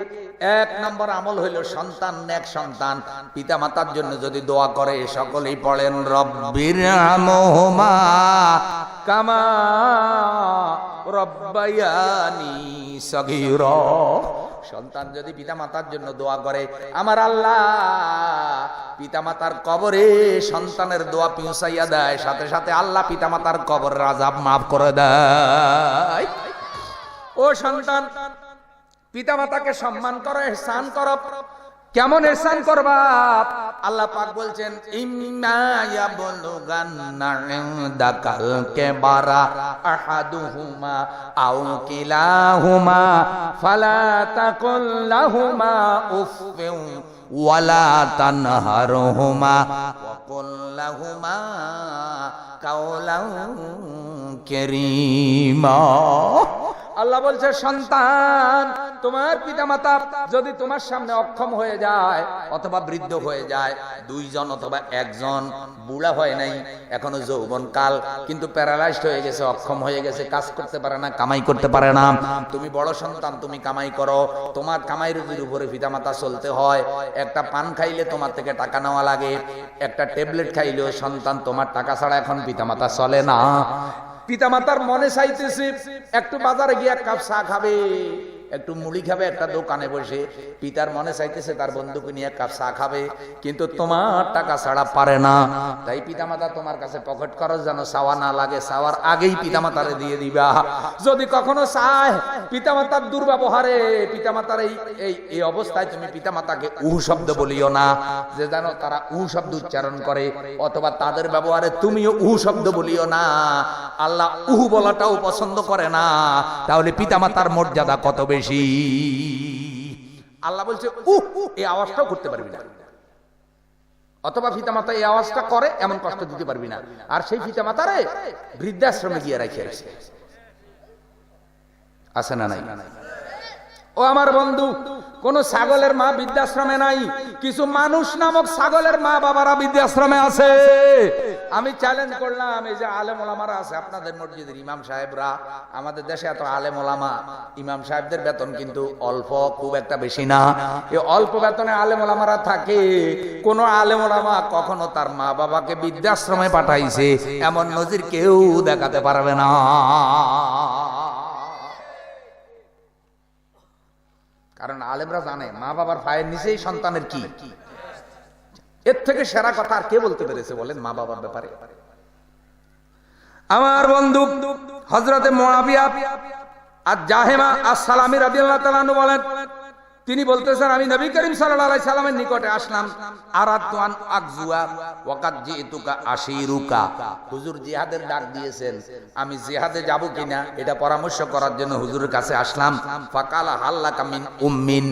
এক নম্বর আমল হইল সন্তান, নেক সন্তান। পিতা মাতার জন্য যদি দোয়া করে, সকলেই পড়েন রব্বিরহামহুমা কামা রব্বায়ানি সগীরা। সন্তান যদি পিতা মাতার জন্য দোয়া করে, আমার আল্লাহ পিতা মাতার কবরে সন্তানের দোয়া পৌঁছাইয়া দেয়, সাথে সাথে আল্লাহ পিতা মাতার কবরের আযাব মাফ করে দেয়। ও সন্তান, পিতা মাতাকে সম্মান করো, ইহসান করো। কেমন ইহসান করবা? আল্লাহ পাক বলছেন ইম্মা ইয়াবলুগান্না ইনদাকাল কিবারা আহাদুহুমা আও কিলাহুমা ফালা তাকুল লাহুমা উফফিন ওয়ালা তানহারহুমা ওয়া কুল লাহুমা কাওলান কারীমা। আল্লাহ বলছে সন্তান, তোমার পিতামাতা যদি তোমার সামনে অক্ষম হয়ে যায় অথবা বৃদ্ধ হয়ে যায়, দুইজন অথবা একজন, বুড়া হয় নাই এখনো যৌবন কাল, কিন্তু প্যারালাইজড হয়ে গেছে, অক্ষম হয়ে গেছে, কাজ করতে পারে না, কামাই করতে পারে না। তুমি বড় সন্তান, তুমি কামাই করো, তোমার কামাই রুজির উপরে পিতামাতা চলতে হয়। একটা পান খাইলে তোমার থেকে টাকা নেওয়া লাগে, একটা ট্যাবলেট খাইলেও সন্তান তোমার টাকা ছাড়া এখন পিতামাতা চলে না। পিতামাতার মনে চাইতেছে একটু বাজারে গিয়ে এক কাপ চা খাবে, একটু মুড়ি খাবে একটা দোকানে বসে। পিতার মনে চাইতেছে তার বন্ধুকে নিয়ে এক কাপ চা খাবে, কিন্তু তোমার টাকা ছাড়া পারে না। তাই পিতামাতা তোমার কাছে পকেট খরচ যেন চাওয়া না লাগে, চাওয়ার আগেই পিতামাতারে দিয়ে দিবা। যদি কখনো চায় পিতামাতার দুর্ব্যবহারে, পিতামাতার এই অবস্থায় তুমি পিতামাতাকে উহু শব্দ বলিও না, যে যেন তারা উহু শব্দ উচ্চারণ করে, অথবা তাদের ব্যবহারে তুমিও উহু শব্দ বলিও না। আল্লাহ উহু বলাটাও পছন্দ করে না। তাহলে পিতামাতার মর্যাদা কত বেশি! আল্লাহ বলছে এই আওয়াজটাও করতে পারবি না, অথবা পিতামাতা এই আওয়াজটা করে এমন কষ্ট দিতে পারবি না। আর সেই পিতামাতারে বৃদ্ধাশ্রমে গিয়ে রেখে আসে, আছে না নাই? ও আমার বন্ধু, কোন ছাগলের মা বৃদ্ধাশ্রমে নাই, কিছু মানুষ নামক ছাগলের মা বাবারা বৃদ্ধাশ্রমে আছে। আমি চ্যালেঞ্জ করলাম, এই যে আলেম ওলামারা আছে আপনাদের মসজিদের ইমাম সাহেবরা, আমাদের দেশে এত আলেম ওলামা, ইমাম সাহেবদের বেতন কিন্তু অল্প, খুব একটা বেশি না। এই অল্প বেতনে আলেম ওলামারা থাকে। কোন আলেম ওলামা কখনো তার মা বাবাকে বৃদ্ধাশ্রমে পাঠাইছে এমন নজির কেউ দেখাতে পারবে না। কারণ আলেমরা জানে মা বাবার পায়ের নিচেই সন্তানের কি। এর থেকে সেরা কথা আর কে বলতে পেরেছে বলেন মা বাবার ব্যাপারে? আমার বন্ধু হযরতে মুআবিয়া আর জাহেমা আর সালামী রাদিয়াল্লাহু তাআলা আনহু বলেন, তিনি বলতেছেন আমি নবী করিম সাল্লাল্লাহু আলাইহি সাল্লামের নিকটে আসলাম, আরাদতু আন আকজুয়া ওয়া কাদ জিতুকা আশিরুকা। হুজুর জিহাদের ডাক দিয়েছেন, আমি জিহাদে যাব কিনা এটা পরামর্শ করার জন্য হুজুরের কাছে আসলাম। ফাকালা হাল্লাকা মিন উম্মিন,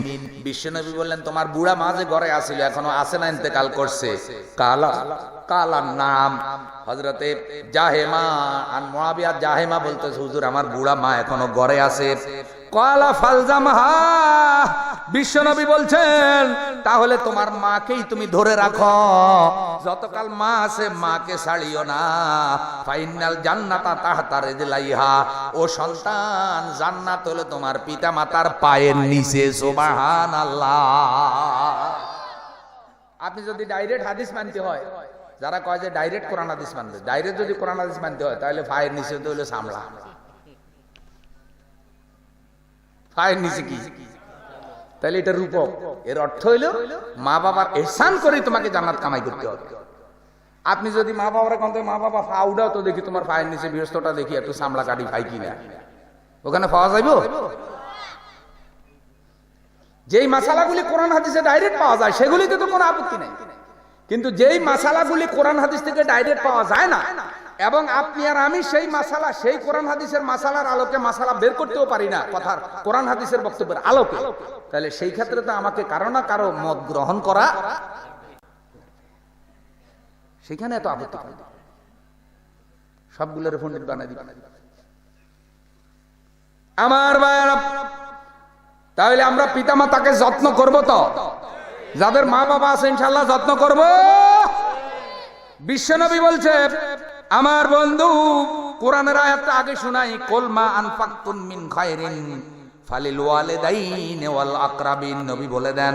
বিশ্বনবী বললেন তোমার বুড়া মা যে ঘরে আছিল এখনো আছে না ইন্তেকাল করছে? কালা নাম। হযরতে জাহেমা আন মুআবিয়া জাহেমা বলতেছে হুজুর আমার বুড়া মা এখনো ঘরে আছে। কালা ফালজামহা, বিশ্বনবী বলছেন তাহলে তোমার মাকেই তুমি ধরে রাখো, যতকাল মা আছে মাকে ছাড়িও না। ফাইনাল জান্নাতা তাহতা রিজলাইহা, ও সন্তান জান্নাত হলো তোমার পিতা মাতার পায়ের নিচে। সুবহানাল্লাহ। আপনি যদি ডাইরেক্ট হাদিস মানতে হয়, যারা কয় যে ডাইরেক্ট কোরআন হাদিস মানবে, ডাইরেক্ট যদি কোরআন হাদিস মানতে হয় তাহলে পায়ের নিচে তো হলো সামলা। পায়ের নিচে কি? তাহলে এটা রূপক। এর অর্থ হইল মা বাবার ইহসান করে তোমাকে জান্নাত কামাই করতে হবে। আপনি যদি মা বাবার কাছে মা বাবা ফাউডাও তো দেখি তোমার পায়ের নিচে বৃহস্পতিটা দেখি একটু সামলা কাটি পাই কিনা, ওখানে পাওয়া যাইব? যেই মাসালাগুলি কোরআন হাদিসে ডাইরেক্ট পাওয়া যায় সেগুলিতে তো কোনো আপত্তি নেই, কিন্তু যেই মাসালাগুলি কোরআন হাদিস থেকে ডাইরেক্ট পাওয়া যায় না এবং আপনি আর আমি সেই মাসালা সেই কোরআন হাদিসের মাসালার আলোকে মাসালা বের করতেও পারি না কথার কোরআন হাদিসের বক্তব্যের আলোকে, তাহলে সেই ক্ষেত্রে তো আমাকে কারো না কারো মত গ্রহণ করা, সেখানে এত আপত্তি নেই। সবগুলোর পণ্ডিত বানাই দিবা আমার ভাইরা। তাহলে আমরা পিতা মাতাকে যত্ন করব তো, যাদের মা বাবা আছে ইনশাআল্লাহ যত্ন করব। বিশ্বনবী বলছে আমার বন্ধু, কোরআনের আয়াতটা আগে শোনাই, কুল মা আনফাকতুম মিন খায়রিন ফালিল ওয়ালিদাইনি ওয়াল আকরাবিন। নবী বলে দেন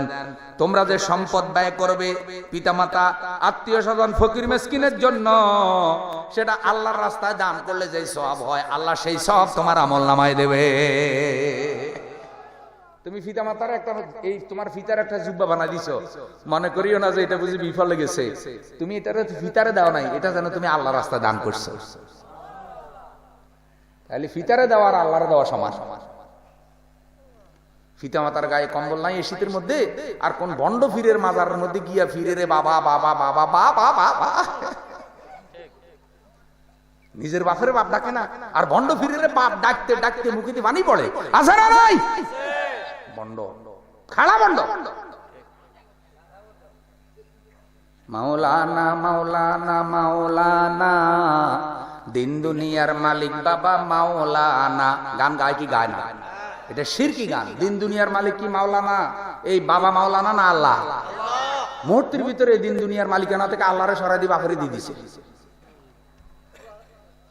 তোমরা যে সম্পদ ব্যয় করবে পিতামাতা আত্মীয় স্বজন ফকির মিসকিনের জন্য, সেটা আল্লাহর রাস্তায় দান করলে যে সওয়াব হয় আল্লাহ সেই সওয়াব তোমার আমলনামায় দেবে। তুমি পিতামাতার একটা এই তোমার ফিতার একটা জুব্বা বানাই দিছো, মনে করিও না যে এটা বুঝি বিফলে গেছে, তুমি এটার ফিতারে দাও নাই, এটা যেন তুমি আল্লাহর রাস্তায় দান করছো। তাহলে ফিতারে দেওয়ার আল্লাহর দেওয়া সমান। পিতামাতার গায়ে কম্বল নাই এই শীতের মধ্যে, আর কোন বন্ড ফিরের মাজারের মধ্যে গিয়া ফিরে রে বাবা বাবা বাবা বাবা বাবা, নিজের বাপের বাপ ডাকে না, আর বন্ড ফিরের বাপ ডাকতে ডাকতে মুখে পানি পড়ে। আছে না নাই? বন্ড, খাড়া বন্ড। মাওলানা মাওলানা মাওলানা, দিন দুনিয়ার মালিক বাবা মাওলানা। গান গায় কি গায় না? এটা শিরকি গান। দিন দুনিয়ার মালিক কি মাওলানা? এই বাবা মাওলানা না আল্লাহ? মুহূর্তের ভিতরে দিন দুনিয়ার মালিকানা থেকে আল্লাহরে সরাই দিয়ে বাপরে দিয়ে দিছে।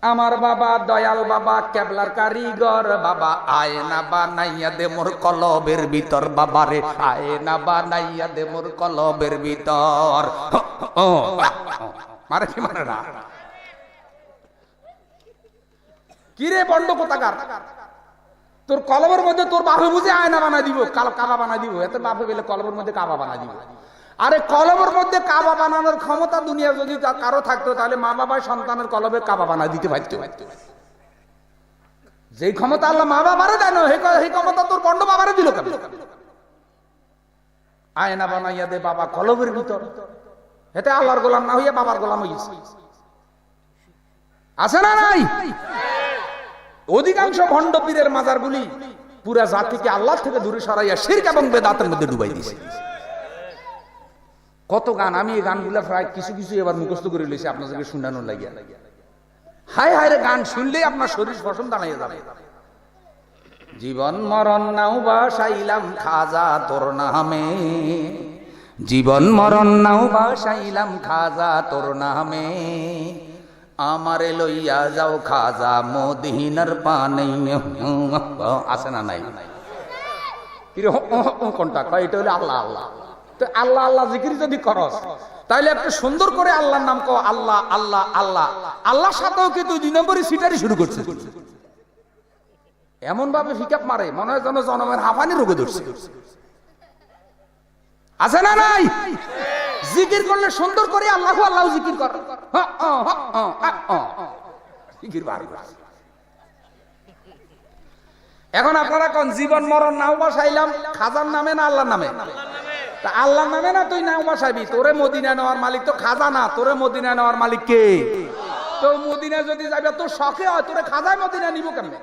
আমার বাবা দয়াল বাবা কেবলার কারিগর বাবা, আয়না বানাইয়া দে মোর কলবের ভিতর, বাবা রে আয়না বানাইয়া দে মোর কলবের ভিতর। মারে কি মারে না? কিরে বন্ড কোথাকার, তোর কলবের মধ্যে তোর বাপে বুঝে আয়না বানাই দিব, কাবা বানাই দিব, এত বাপে বলে কলবের মধ্যে কাবা বানাই দিব। আরে কলবের মধ্যে কাবা বানানোর ক্ষমতা দুনিয়া যদি কারো থাকতো তাহলে মা বাবা সন্তানের কলবে কাবা বানাই দিতে পারত। যেই ক্ষমতা আল্লাহ মা বাবারে দেন সেই ক্ষমতা তোর বন্ড বাবারে দিল কেন? আয়না বানাইয়া দে বাবা কলবের ভিতর, এতে আল্লাহর গোলাম না হইয়া বাবার গোলাম হইছে। আছে না নাই? অধিকাংশ ভণ্ড পীরের মাজারগুলি পুরা জাতিকে আল্লাহ থেকে দূরে সরাইয়া শিরক এবং বেদাতের মধ্যে ডুবাই দিয়েছে। কত গান, আমি এই গানগুলা প্রায় কিছু কিছু এবার মুখস্থ করে লইছি আপনাদেরকে শুনানোর লাগিয়া। হায় হায় রে, গান শুনলেই আপনার শরীর পশম দাঁড়িয়ে যাবে। জীবন মরণ নাও বাসাইলাম খাজা তোর নামে, জীবন মরণ নাও বাসাইলাম খাজা তোর নামে, আমারে লইয়া যাও খাজা মদিনার পানে। আছে না নাই? কোনটা কয়? এটা হলো আল্লাহ আল্লাহ। তো আল্লাহ আল্লাহ জিকির যদি করস তাহলে একটু সুন্দর করে আল্লাহর নাম কও, আল্লাহ আল্লাহ আল্লাহ। আল্লাহর সাথেও কিন্তু 2 নম্বরই সিটারি শুরু করছে, এমন ভাবে ফিকাপ মারে মনে হয় যেন জনমের হাঁপানি রোগে ধরছে। আছে না নাই? জিকির করলে সুন্দর করে আল্লাহ আল্লাহ জিকির কর, জিকির বাড়ি। এখন আপনারা কোন জীবন মরণ নাও বসাইলাম খাজার নামে না আল্লাহর নামে? তা আল্লাহর নামে না তুই নাও বসাইবি? তোরে মদিনা নেওয়ার মালিক তো খাজা না, তোরে মদিনা নেওয়ার মালিক কে? তো মদিনা যদি যাবে তোর শখে হয়, তোরে খাজায় মদিনা নিব কেমনে?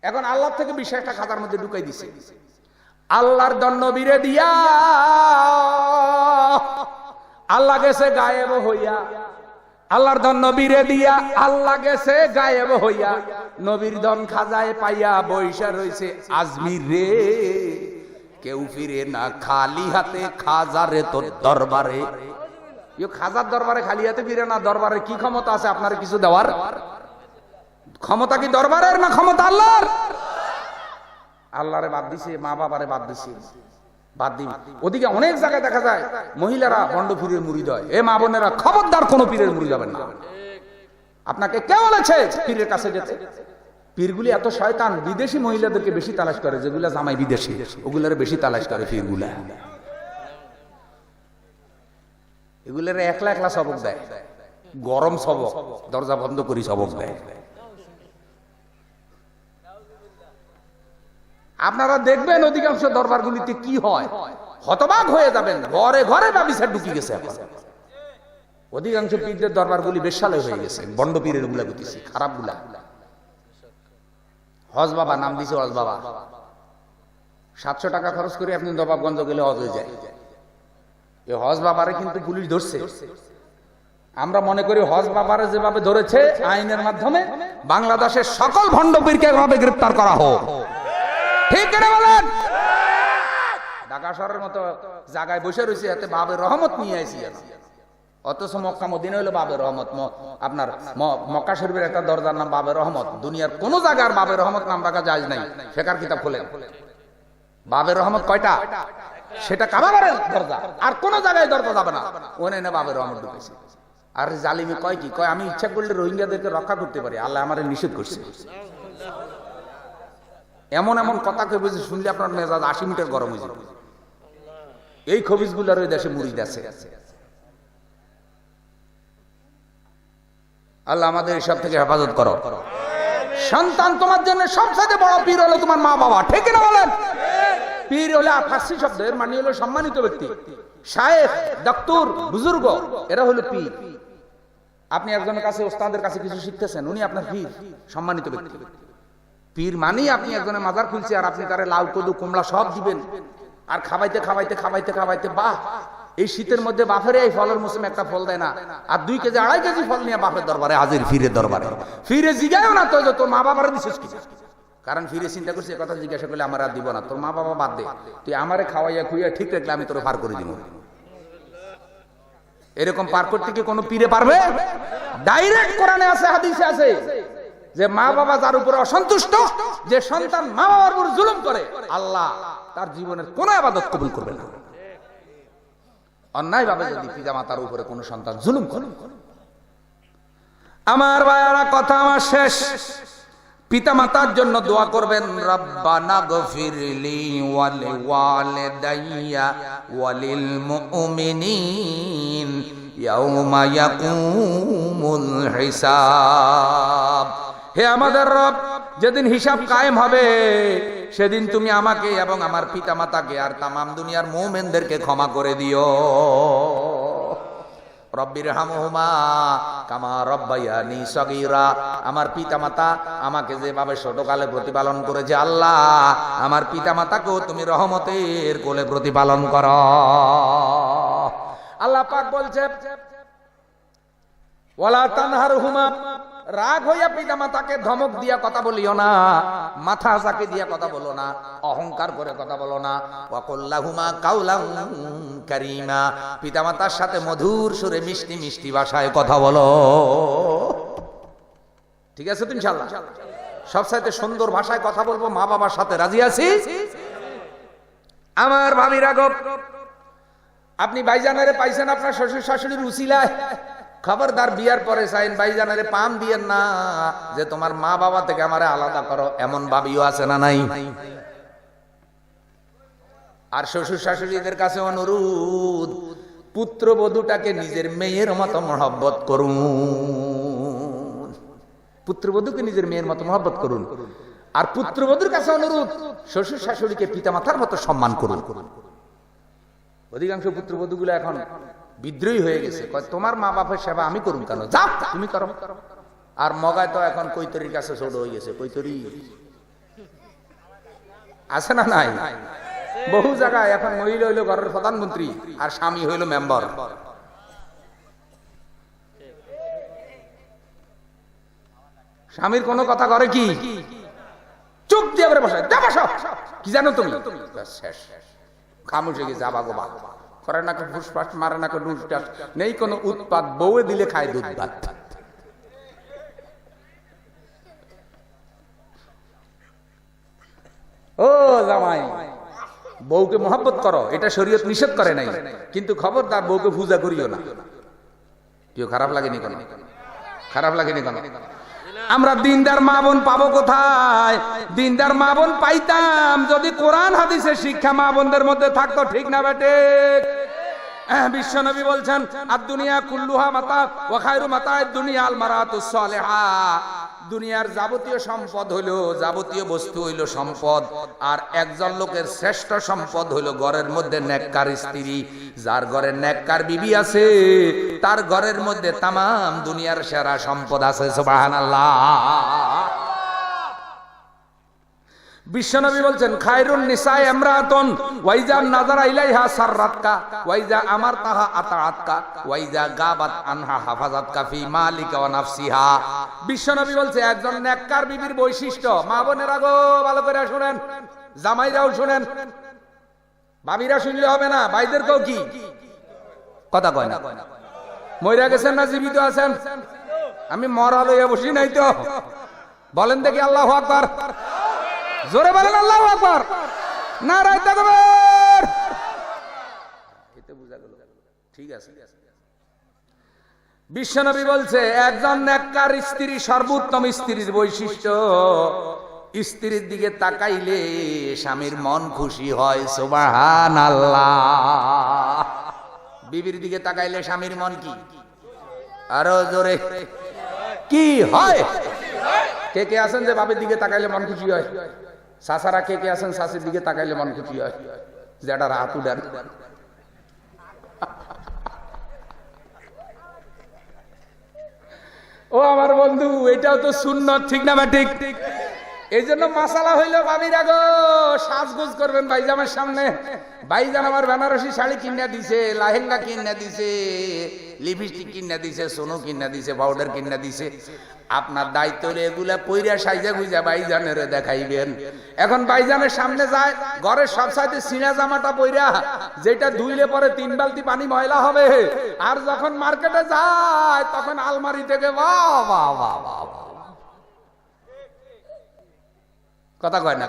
এখন আল্লাহ থেকে বিষয়টা খাজার মধ্যে ঢুকাই দিছে। আল্লাহর নবীরে দিয়া আল্লাহ গেছে গায়েব হইয়া, আল্লাহর ধন নবীরে দিয়া আল্লাহ গেছে গায়েব হইয়া, নবীর ধন খাজায় পাইয়া বৈশা রইছে আজমির রে। কেউ ফিরে না খালি হাতে খাজারে তোর দরবারে। খাজার দরবারে খালি হাতে ফিরে না। দরবারে কি ক্ষমতা আছে আপনার কিছু দেওয়ার? ক্ষমতা কি দরবারের না ক্ষমতা আল্লাহর? আল্লাহরে বাদ দিছে, মা বাবারে বাদ দিছে, বাদ দিন। ওদিকে অনেক জায়গায় দেখা যায় মহিলারা ভণ্ড পীরের মুরিদ হয়। এ মা বোনেরা খবরদার কোন পীরের মুরিদ যাবেন না। আপনাকে কে বলেছে পীরের কাছে যেতে? পীরগুলি এত শয়তান, বিদেশি মহিলাদেরকে বেশি তালাশ করে, যেগুলা জামাই বিদেশি ওগুলার বেশি তালাশ করে পীরগুলা। এগুলার একলা একলা সবক দেয়, গরম সবক, দরজা বন্ধ করি সবক দেয়। আপনারা দেখবেন অধিকাংশ দরবারগুলিতে কি হয়, হতবাক হয়ে যাবেন। ঘরে ঘরে ব্যভিচার ঢুকি গেছে এখন। অধিকাংশ পীরদের দরবারগুলি বেশ্যালয় হয়ে গেছে, বন্ড পীরের গুলা গুতিছে, খারাপ গুলা। হজ বাবা নাম দিছে, হজ বাবা। 700 টাকা খরচ করে আপনি নবাবগঞ্জ গেলে হজ হয়ে যায়। এই হজ বাবারে কিন্তু পুলিশ ধরছে। আমরা মনে করি হজ বাবারে যেভাবে ধরেছে আইনের মাধ্যমে, বাংলাদেশের সকল ভণ্ড পীরকে এভাবে গ্রেফতার করা হোক। ঠিক করে বলেন। ঢাকা শহরের মতো জায়গায় বসে রয়েছে, এতে বাবের রহমত নিয়ে আইছি। অথচ মক্কা মদিনা হলো বাবের রহমত। আপনার মক্কা শরীফের একটা দরজার নাম বাবের রহমত। দুনিয়ার কোন জায়গার বাবের রহমত নাম রাখা যায় নাই। ফেকার কিতাব খোলেন, বাবের রহমত কয়টা? সেটা কাবাগারের দরজা, আর কোন জায়গায় দরজা যাবে না। ওনে না বাবের রহমত ঢুকেছে। আর জালিমি কয় কি? কয় আমি ইচ্ছা করলে রোহিঙ্গাদেরকে রক্ষা করতে পারি, আল্লাহ আমারে নিষেধ করছে। এমন এমন কথা কই বুঝি, শুনলে আপনার মেজাজ 80 মিটার গরম হয়ে যাবে। এই খবিজগুলার ওই দেশে মুরিদ আছে। আল্লাহ আমাদের এসব থেকে হেফাজত করো। সন্তান তোমার জন্য সবচেয়ে বড় পীর হলো তোমার মা বাবা। ঠিক না বলেন? পীর হলো ফার্সি শব্দ, এর মানে হলো সম্মানিত ব্যক্তি। শায়েখ, ডক্টর, বুজুর্গ, এরা হলো পীর। আপনি একজনের কাছে, ওস্তাদের কাছে কিছু শিখতেছেন, উনি আপনার পীর, সম্মানিত ব্যক্তি। পীর মানেই আপনি একজনের মাজার খুলছে আর আপনি তারে লাউ, কদু, কুমড়া সব দিবেন, আর খাওয়াইতে খাওয়াইতে খাওয়াইতে খাওয়াইতে, বাহ, এই শীতের মধ্যে বাপের এই ফলের মৌসুমে একটা ফল দেয় না, আর 2 কেজি 2.5 কেজি ফল নিয়ে বাপের দরবারে হাজির, ফিরের দরবারে। ফিরে জিগায়ও না তো তোর মা বাবার বিশেষ কিছু, কারণ ফিরে চিন্তা করছে কথা জিজ্ঞাসা করলে আমার আর দিব না, তোর মা বাবা বাদ দে, তুই আমারে খাওয়াইয়া খুইয়া ঠিক রাখলে আমি তোর পার করে দিব। এরকম পার করতে কি কোনো পীরে পারবে? ডাইরেক্ট কোরআনে আছে, হাদিসে আছে যে মা বাবা যার উপরে অসন্তুষ্ট, যে সন্তান মা বাবার উপর জুলুম করে, আল্লাহ তার জীবনের কোন ইবাদত কবুল করবে না। অন্যায় ভাবে যদি পিতা মাতার উপরে কোন সন্তান জুলুম করে। আমার ভাইয়ারা, কথা আমার শেষ। পিতা মাতার জন্য দোয়া করবেন, রব্বানা গফিরলি ওয়ালিওয়ালিদাইয়া ওয়ালিল মুমিনিন ইয়াউমা ইয়াকুমুল হিসাব। হে আমাদের রব, যেদিন হিসাব কায়েম হবে সেদিন তুমি আমাকে এবং আমার পিতা মাতাকে আর তামাম দুনিয়ার মুমিনদেরকে ক্ষমা করে দিও। রব্বিরহামহুমা কামা রব্বায়ানি সগীরা। আমার পিতা মাতা আমাকে যেভাবে ছোটকালে প্রতিপালন করেছে, আল্লাহ আমার পিতা মাতাকেও তুমি রহমতের কোলে প্রতিপালন করো। আল্লাহ পাক বলছে, ওয়ালা তানহারহুমা, রাগ হইয়া পিতা মাতাকে ধমক দিয়া কথা বলিও না, মাথা চাকি দিয়া কথা বলো না, অহংকার করে কথা বলো না। ওয়াকুল্লাহুমা কাউলান কারীমা, পিতা মাতার সাথে মধুর সুরে মিষ্টি মিষ্টি ভাষায় কথা বলো। ঠিক আছে তো? ইনশাআল্লাহ সবচাইতে সুন্দর ভাষায় কথা বলবো মা বাবার সাথে। রাজি আছি? আমার ভাবিরা গো, আপনি ভাইজানারে পাইছেন আপনার শ্বশুর শাশুড়ির উসিলায়, খবরদার বিয়ার পরে চাইন ভাইজানারে পাম দিয়েন না যে তোমার মা বাবা থেকে আমারে আলাদা করো। এমন ভাবিও আছে না নাই? আর শ্বশুর শাশুড়িদের কাছে অনুরোধ, পুত্রবধূটাকে নিজের মেয়ের মতো মহব্বত করুন। পুত্রবধূকে নিজের মেয়ের মতো মহব্বত করুন। আর পুত্রবধূর কাছে অনুরোধ, শ্বশুর শাশুড়িকে পিতামাতার মতো সম্মান করুন। অধিকাংশ পুত্রবধূগুলো এখন বিদ্রোহী হয়ে গেছে, তোমার মা বাপের সেবা আমি করুন কেন, যাও তুমি করো। আর মগায় তো এখন কৈতরীর কাছে ছোট হয়ে গেছে। কৈতরী আছে না নাই? বহু জায়গায় এখন মহিলা হইলো ঘরের প্রধানমন্ত্রী আর স্বামী হইলো মেম্বার। স্বামীর কোনো কথা করে কি, চুপ দিয়ে বসে, কি জানো তুমি, শেষ খামুশে গেছে। আবা গোবা করে না, ফুসফাস মারে না, ডুসটাস নেই কোনো উৎপাত। বউয়ে দিলে খায় দুধ ভাত। ও জামাই, বউকে মহব্বত করো, এটা শরীয়ত নিষেধ করে নাই, কিন্তু খবরদার বউকে পূজা করিও না। কেউ খারাপ লাগেনি কেন? খারাপ লাগেনি কেন? আমরা দিনদার মা বোন পাবো কোথায়? দিনদার মা বোন পাইতাম যদি কোরআন হাদিসের শিক্ষা মা বোনদের মধ্যে থাকতো, ঠিক না বেটে? বিশ্ব নবী বলছেন, আদ-দুনিয়া কুল্লুহা মাতা ওয়া খায়রু মাতা'আদ দুনিয়া আল মারাতুস সালিহা। দুনিয়ার যাবতীয় সম্পদ হইলো, যাবতীয় বস্তু হইলো সম্পদ, আর একজন লোকের শ্রেষ্ঠ সম্পদ হইলো ঘরের মধ্যে নেককার স্ত্রী। যার ঘরে নেককার বিবি আছে, তার ঘরের মধ্যে তামাম দুনিয়ার সেরা সম্পদ আছে। সুবহানাল্লাহ। বিশ্বনবী বলছেন, খায়রুন নিসায়ে ইমরাতুন ওয়াইজা নাযারা ইলাইহা সাররাতকা ওয়াইজা আমারতাহা আতাআতকা ওয়াইজা গাবাত আনহা হাফাজাতকা ফি মালিকা ওয়া নাফসিহা। বিশ্বনবী বলছে, একজন নেককার বিবির বৈশিষ্ট্য, মা বোনেরা গো ভালো করে শুনেন, জামাইরাও শুনেন, ভাবিরা শুনলে হবে না, ভাইদেরকেও কি কথা কয় না? মইরা গেছেন না জীবিত আছেন? আমি মরা লইয়া বসি নাই তো, বলেন দেখি আল্লাহু আকবার। জোরে বলেন আল্লাহু আকবার। নারায়ে তাকবীর। এতে বুঝা গেল, ঠিক আছে। বিশ্বনবী বলছে, একজন নেককার স্ত্রী সর্বোত্তম স্ত্রীর বৈশিষ্ট্য, স্ত্রীর দিকে তাকাইলে স্বামীর মন খুশি হয়। সুবহানাল্লাহ। বিবির দিকে তাকাইলে স্বামীর মন কি? আরো জোরে কি হয়? কে কে আছেন যে বাবের দিকে তাকাইলে মন খুশি হয়? সাসারা কে কে আছেন শাশুর দিকে তাকাইলে মন খুশি হয়? যেটা রাত উড়ান। ও আমার বন্ধু, এটাও তো সুন্নত, ঠিক না? ঠিক। এই জন্য মাসালা হইলো, ভাবিরা গো সাজগোজ করবেন ভাইজানের সামনে। ভাইজান আমার বেনারসি শাড়ি কিনা দিছে, লাহেঙ্গা কিনা দিছে, লিপস্টিক কিনা দিছে, সোনো কিনা দিছে, পাউডার কিনা দিছে। আপনার দায়িত্ব হলো এগুলা পইরা সাইজা গুইজা ভাইজানের দেখাইবেন। এখন ভাইজানের সামনে যায়, ঘরের সব সাইডে সিনা জামাটা পইরা, যেটা ধুইলে পরে 3 বালতি পানি ময়লা হবে। আর যখন মার্কেটে যায় তখন আলমারি থেকে বাহ বাহ বাহ বাহ কথা কয় না?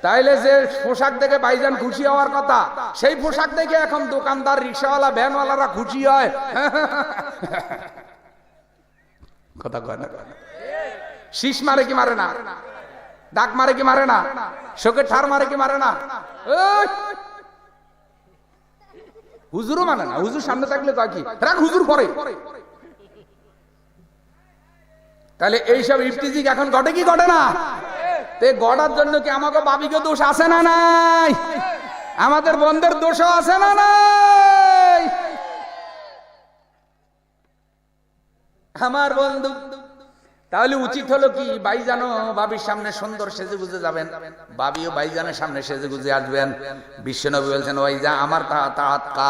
তাইলে যে পোশাক দেখে ভাইজান খুশি হওয়ার কথা, সেই পোশাক দেখে এখন দোকানদার, রিক্সাওয়ালা, ভ্যানওয়ালারা খুশি হয়। কথা কয় না? শীষ মারে কি মারে না? ডাক মারে কি মারে না? শোকে ঠার মারে কি মারে না? হুজুরও মানে না, হুজুর সামনে থাকলে কয় কি, রাখ হুজুর পরে। তাহলে এইসব ইফতিজিক এখন ঘটে কি ঘটে না? তে গড়ার জন্য কি আমাকে বাবিকে দোষ আছে না নাই? আমাদের বন্ধের দোষও আছে না নাই? আমার বন্ধু, তাহলে উচিত হলো কি, ভাইজানও বাবির সামনে সুন্দর সেজে গুজে যাবেন, বাবিও ভাইজানের সামনে সেজে গুজে আসবেন। বিশ্বনবী বলছেন, ওয়াইজা আমার তাআতকা,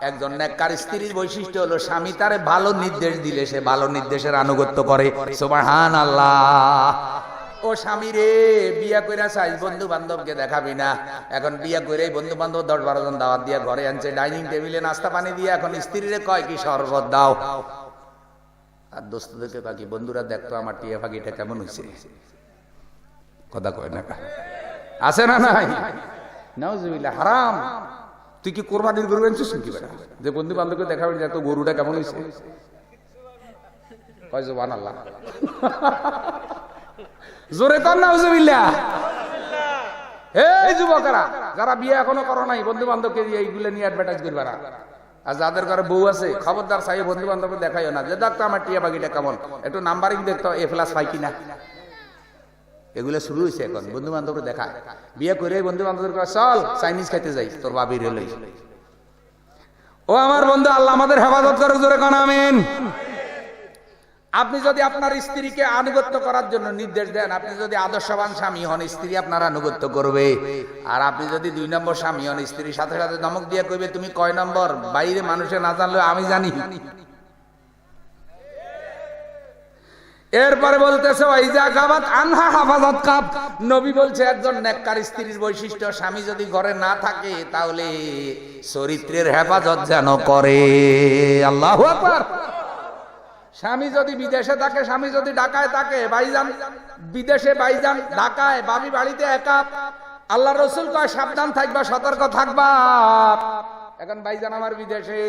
একজন নেককার স্ত্রীর বৈশিষ্ট্য হলো স্বামী তারে ভালো নির্দেশ দিলে সে ভালো নির্দেশের আনুগত্য করে। সুবহানাল্লাহ। ও স্বামী রে, বিয়া কইরা চাই বন্ধু বান্ধবকে দেখাবি না। এখন বিয়া করে বন্ধু বান্ধব 10-12 জন দাওয়াত দিয়া ঘরে আনছে, ডাইনিং টেবিলে নাস্তা পানি দিয়া এখন স্ত্রীরে কয় কি শরবত দাও। আর দোস্তদেরকে বাকি বন্ধুরা দেখতো আমার টিয়া ফাঁকিটা কেমন হয়েছে। কথা কয় না? আছে না নাই? নাউজুবিল্লাহ। হারাম। তুই কি কোরবানির গরু আনছিস নাকি বেটা, যে বন্ধু বান্ধবকে দেখাবেন যে তোর গরুটা কেমন হয়েছে? কয় সুবহানাল্লাহ। জোরে কর নাউজুবিল্লাহ। এই যুবকেরা যারা বিয়ে এখনো করো নাই, বন্ধু বান্ধবকে দিয়ে এইগুলো নিয়ে অ্যাডভার্টাইজ করবে না। আর যাদের ঘরে বউ আছে, খবরদার চাই বন্ধু বান্ধব দেখাইও না যে দেখতো আমার টিয়া বাগিটা কেমন, একটু নাম্বারিং দেখতো, A+ পাই কিনা। এগুলো শুরু হয়েছে এখন, বন্ধু বান্ধবরা দেখায়, বিয়ে করে বন্ধু বান্ধবের কাছে চল চাইনিজ খাইতে যাই, তোর বাবির হলে। ও আমার বন্ধু, আল্লাহ আমাদের হেফাজত করুক, জোরে কোন আমিন। আপনি যদি আপনার স্ত্রীকে আনুগত্য করার জন্য নির্দেশ দেন, আপনি যদি আদর্শবান স্বামী হন, স্ত্রী আপনার আনুগত্য করবে। আর আপনি যদি 2 নম্বর স্বামী হন, স্ত্রীর সাথে সাথে ধমক দিয়ে কইবে তুমি কয় নম্বর, বাইরে মানুষে না জানলেও আমি জানি। এরপরে বলতেছে ওয়াইজা গাবাত আনহা হাফাজাত কাব, নবী বলছে একজন নেককার স্ত্রীর বৈশিষ্ট্য, স্বামী যদি ঘরে না থাকে তাহলে চরিত্রের হেফাজত যেন করে। আল্লাহু আকবার। স্বামী যদি বিদেশে থাকে, স্বামী যদি ঢাকায় থাকে, ভাইজান বিদেশে, ভাইজান ঢাকায়, ভাবি বাড়িতে একা, আল্লাহ রাসূল কয় সাবধান থাকবা, সতর্ক থাকবা। এখন ভাইজান আমার বিদেশে,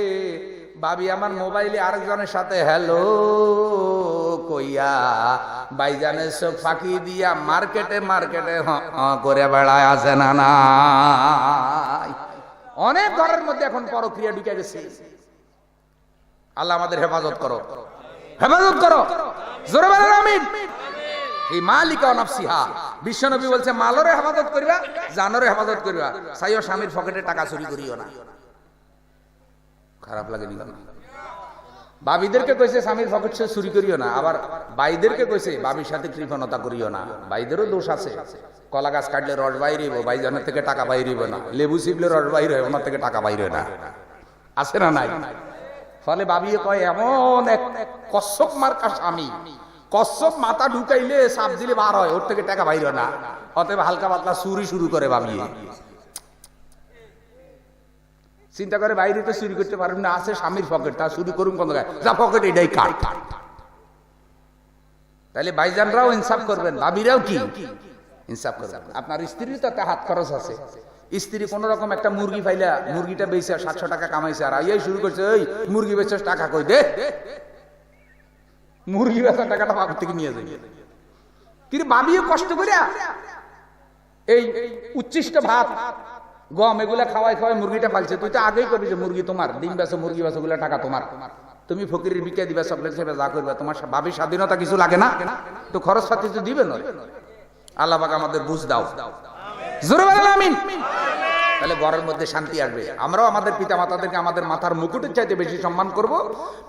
ভাবি আমার মোবাইলে আরেকজনের সাথে হ্যালো কইয়া ভাইজানের চোখ ফাঁকি দিয়া মার্কেটে মার্কেটে করে বেড়ায়, আছে না নাই? অনেক ঘরের মধ্যে এখন পরক্রিয়া ঢুকে গেছে। আল্লাহ আমাদের হেফাজত করো, হেফাজত করো, জোরে বলেন আমিন। এই মালিকা নাফসিহা, বিশ্বনবী বলছে মালরে হেফাজত করিবা, জানরে হেফাজত করিবা, চাইও স্বামীর পকেটে টাকা চুরি করিও না। খারাপ লাগে নি? বাবিদেরকে কইছে স্বামীর পকেট সে চুরি করিও না, আবার বাইদেরকে কইছে বাবির সাথে কৃপণতা করিও না। বাইদেরও দোষ আছে, কলা গাছ কাটলে রস বাইরিব, বাইজানের থেকে টাকা বাইরিব না, লেবু চিপলে রস বাইর হয়, ওনার থেকে টাকা বাইর হয় না, আছে না নাই? ফলে বাবিয়ে কয় এমন এক কচ্ছপ মার্কা স্বামী, কচ্ছপ মাথা ঢুকাইলে সাপ দিলে বার হয়, ওর থেকে টাকা বাইর হয় না। অতএব হালকা পাতলা চুরি শুরু করে বাবিয়ে। চিন্তা করে বাইরে তো চুরি করতে পারবেন না, আছে স্বামীর পকেট, তা চুরি করুন কোন জায়গায়, যা পকেট এটাই কাট। তাহলে ভাইজানরাও ইনসাফ করবেন, ভাবিরাও কি ইনসাফ করবেন। আপনার স্ত্রীর তো একটা হাত খরচ আছে। স্ত্রী কোন রকম একটা মুরগি পাইলা, মুরগিটা বেচে 700 টাকা কামাইছে, আর আইয়াই শুরু করছে ওই মুরগি বেচে টাকা কই দে, মুরগি বেচার টাকাটা বাবার থেকে নিয়ে যাই। কিন্তু ভাবিও কষ্ট করে এই উচ্ছিষ্ট ভাত গম এগুলা খাওয়াই খাওয়াই মুরগিটা পালছে। তুই তো আগেই করবি যে মুরগি তোমার, ডিম বেচো, মুরগি বেচো, গুলা টাকা তোমার, তুমি ফকিরের বিকে দিবা, চকলেট খেবে, যা করবে, তোমার ভাবির স্বাধীনতা কিছু লাগে না? তো খরচ পাতি তো দিবে নয়। আল্লাহ পাক আমাদের বুঝ দাও, জোরে বলেন আমিন। তাহলে ঘরের মধ্যে শান্তি আসবে। আমরাও আমাদের পিতা মাতাদেরকে আমাদের মাথার মুকুটের চাইতে বেশি সম্মান করব,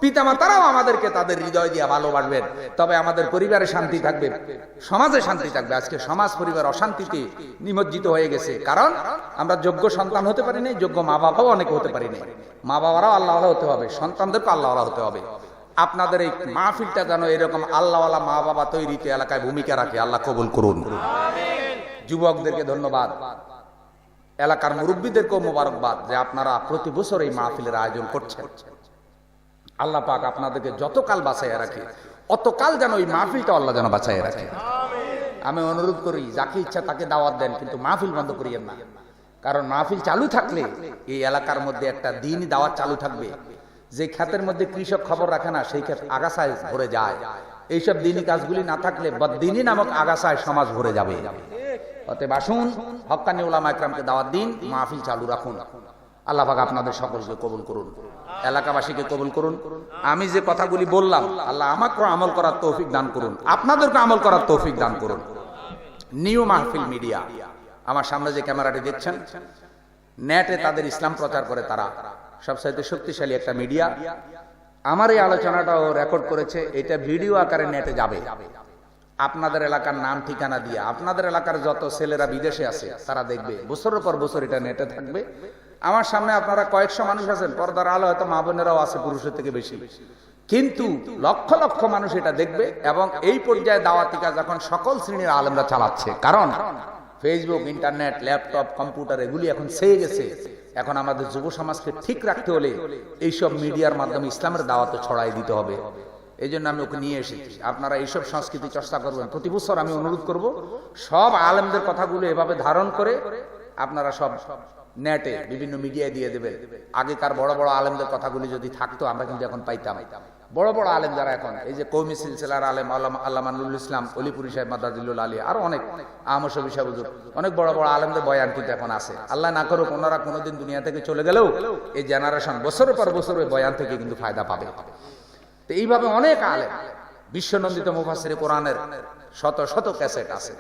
পিতা মাতারাও আমাদেরকে তাদের হৃদয় দিয়ে ভালোবাসবেন। তবে আমাদের পরিবারে শান্তি থাকবে, সমাজে শান্তি থাকবে। আজকে সমাজ পরিবার অশান্তিতে নিমজ্জিত হয়ে গেছে, কারণ আমরা যোগ্য সন্তান হতে পারি নাই, যোগ্য মা বাবাও অনেকে হতে পারি নাই। মা বাবারাও আল্লাহওয়ালা হতে হবে, সন্তানদেরকে আল্লাহওয়ালা হতে হবে। আপনাদের এই মাহফিলটা যেন এরকম আল্লাহওয়ালা মা বাবা তৈরিতে এলাকায় ভূমিকা রাখে, আল্লাহ কবুল করুন। যুবকদেরকে ধন্যবাদ, এলাকার মুরব্বীদেরকেও মোবারকবাদ যে আপনারা প্রতি বছর এই মাহফিলের আয়োজন করছেন। আল্লাহ পাক আপনাদেরকে যতকাল বাঁচাইয়া রাখে, অতকাল যেন ওই মাহফিলটা আল্লাহ যেন বাঁচাইয়া রাখে। আমি অনুরোধ করি, যাকে ইচ্ছা তাকে দাওয়াত দেন, কিন্তু মাহফিল বন্ধ করিয়েন না। কারণ মাহফিল চালু থাকলে এই এলাকার মধ্যে একটা দিনই দাওয়াত চালু থাকবে। যে ক্ষেতের মধ্যে কৃষক খবর রাখে না, সেই ক্ষেত আগাছায় ভরে যায়। এইসব দিনই কাজগুলি না থাকলে বদ্দিনী নামক আগাছায় সমাজ ভরে যাবে। অতএব আসুন, হক্কানি উলামা ইকরামকে দাওয়াত দিন, মাহফিল চালু রাখুন। আল্লাহ পাক আপনাদের সকলকে কবুল করুন, এলাকাবাসীকে কবুল করুন। আমি যে কথাগুলি বললাম, আল্লাহ আমাকে আমল করার তৌফিক দান করুন, আপনাদেরকে আমল করার তৌফিক দান করুন। নিউ মাহফিল মিডিয়া, আমার সামনে যে ক্যামেরাটি দেখছেন, নেটে তাদের ইসলাম প্রচার করে, তারা সবচাইতে শক্তিশালী একটা মিডিয়া। আমার এই আলোচনাটাও রেকর্ড করেছে, এটা ভিডিও আকারে নেটে যাবে। আপনাদের এলাকার নাম ঠিকানা দিয়ে, আপনাদের এলাকার যত ছেলেরা বিদেশে আছে তারা দেখবে, বছরের পর বছর এটা নেটে থাকবে। আমার সামনে আপনারা কয়েকশো মানুষ আছেন, পর্দার আলো হয়তো মা বোনেরাও আছে পুরুষের থেকে বেশি, কিন্তু লক্ষ লক্ষ মানুষ এটা দেখবে। এবং এই পর্যায়ে দাওয়াতি কাজ এখন সকল শ্রেণীর আলেমরা চালাচ্ছে, কারণ ফেসবুক, ইন্টারনেট, ল্যাপটপ, কম্পিউটার এগুলি এখন ছেয়ে গেছে। এখন আমাদের যুব সমাজকে ঠিক রাখতে হলে এইসব মিডিয়ার মাধ্যমে ইসলামের দাওয়াত ছড়াই দিতে হবে। এই জন্য আমি ওকে নিয়ে এসেছি। আপনারা এইসব সংস্কৃতি চর্চা করবেন। প্রতি বছর আমি অনুরোধ করব, সব আলেমদের কথাগুলো এভাবে ধারণ করে আপনারা সব নেটে বিভিন্ন মিডিয়ায় দিয়ে দেবেন। আগেকার বড় বড় আলেমদের কথাগুলি যদি থাকতো, আমরা কিন্তু এখন পাইতাম। বড় বড় আলেম যারা এখন, এই যে কওমি সিলসিলার আলেম আল্লামা নুরুল ইসলাম অলিপুরি সাহেব মাদাজিলুল আলী, আরো অনেক আহমদ শফি সাহেব হুজুর, অনেক বড় বড় আলেমদের বয়ান কিন্তু এখন আছে। আল্লাহ না করুক ওনারা কোনোদিন দুনিয়া থেকে চলে গেলেও এই জেনারেশন বছরের পর বছর ওই বয়ান থেকে কিন্তু ফায়দা পাবে। তো এইভাবে অনেক আলেম, বিশ্বনন্দিত মুফাসসিরে কোরআনের শত শত ক্যাসেট আছে।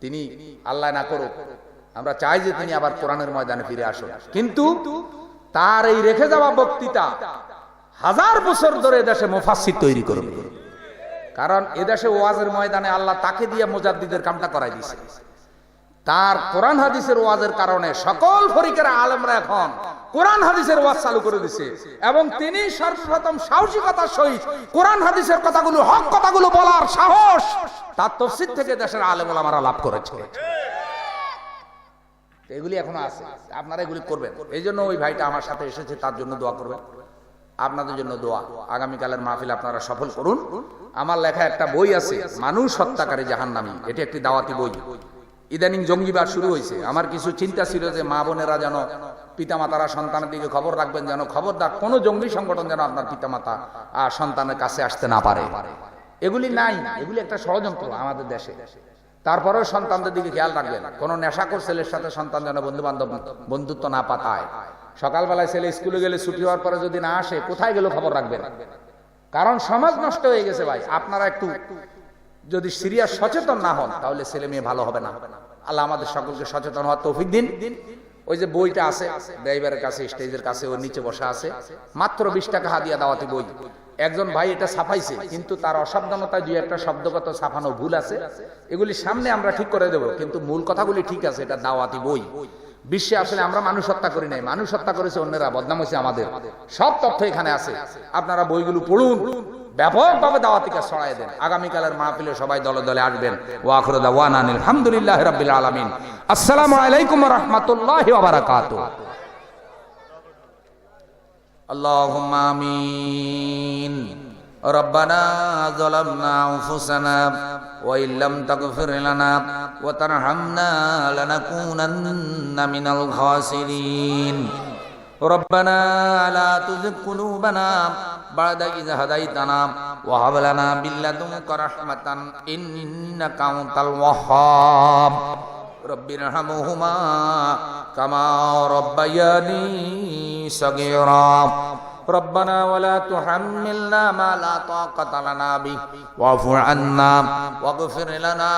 তিনি আল্লাহ না করুক, আমরা চাই যে তিনি আবার কোরআনের ময়দানে ফিরে আসুন, কিন্তু তার এই রেখে যাওয়া বক্তৃতা 1000 বছর ধরে এদেশে মুফাসসির তৈরি করবে। কারণ এদেশে ওয়াজের ময়দানে আল্লাহ তাকে দিয়ে মুজাদ্দিদের কামটা করাই দিয়েছে। তার কোরআন হাদিসের ওয়াজের কারণে সকল ফরিকের আলেমরা এখন কোরআন হাদিসের ওয়াজ চালু করে দিয়েছে, এবং তিনি সর্বপ্রথম সাহসিকতার সহিত কোরআন হাদিসের কথাগুলো, হক কথাগুলো বলার সাহস তার তাফসীর থেকে দেশের আলেম ওলামারা লাভ করেছে। এগুলি এখনো আছে, আপনারা এগুলি করবেন। এই জন্য ওই ভাইটা আমার সাথে এসেছে, তার জন্য দোয়া করবেন, আপনাদের জন্য দোয়া। আগামীকালের মাহফিল আপনারা সফল করুন। আমার লেখা একটা বই আছে, মানুষ হত্যাকারী জাহান্নামী, এটি একটি দাওয়াতি বই। ইদানিং জঙ্গিবাদ শুরু হয়েছে। আমার কিছু চিন্তা ছিল যে মা বোনেরা যেন, পিতামাতারা সন্তানের দিকে খবর রাখবেন, যেন খবরদার কোনো জঙ্গি সংগঠন যেন আপনার পিতামাতা আর সন্তানের কাছে আসতে না পারে। এগুলি নাই, এগুলি একটা ষড়যন্ত্র আমাদের দেশে। তারপরেও সন্তানদের দিকে খেয়াল রাখবেন, কোনো নেশাখোর ছেলের সাথে সন্তান যেন বন্ধুত্ব না পাতায়। সকালবেলায় ছেলে স্কুলে গেলে ছুটি হওয়ার পরে যদি না আসে, কোথায় গেল খবর রাখবেন। কারণ সমাজ নষ্ট হয়ে গেছে ভাই। আপনারা একটু যদি সিরিয়াস সচেতন না হন, তাহলে ছেলে মেয়ে ভালো হবে না। আল্লাহ আমাদের সকলকে সচেতন হওয়ার তৌফিক দিন। ওই যে বইটা আছে ড্রাইভারের কাছে, স্টেজের কাছে, ওর নিচে বসা আছে, মাত্র 20 টাকা হাদিয়া দাওয়াতি বই। একজন ভাই এটা ছাপাইছে, কিন্তু তার অসাবধানতায় 2-1টা শব্দগত ছাপানো ভুল আছে, এগুলি সামনে আমরা ঠিক করে দেব, কিন্তু মূল কথাগুলি ঠিক আছে। এটা দাওয়াতি বই। বিশ্বে আসলে আমরা মানুষ হত্যা করি নাই, মানুষ হত্যা করেছে অন্যরা, বদনাম হয়েছে আমাদের। সব তথ্য এখানে আছে, আপনারা বইগুলো পড়ুন, ব্যাপকভাবে দাওয়াতি কাজ ছড়ায় দেন। আগামীকালের মাহফিলে সবাই দলে দলে আসবেন। ওয়া আখিরু দাওয়ানা আলহামদুলিল্লাহি রাব্বিল আলামিন। আসসালামু আলাইকুম ওয়া রাহমাতুল্লাহি ওয়া বারাকাতুহু। আল্লাহুম্মা আমিন। রব্বানা যালামনা আনফুসানা ওয়া ইল্লাম তাগফির লানা ওয়া তারহামনা লানাকুনান্না মিনাল খাসিরিন। ربنا لا تزغ قلوبنا بعد إذ هديتنا وهب لنا من لدنك رحمة إنك أنت الوهاب رب ارحمهما كما ربياني صغيرا ربنا ولا تحملنا ما لا طاقة لنا به واعف عنا واغفر لنا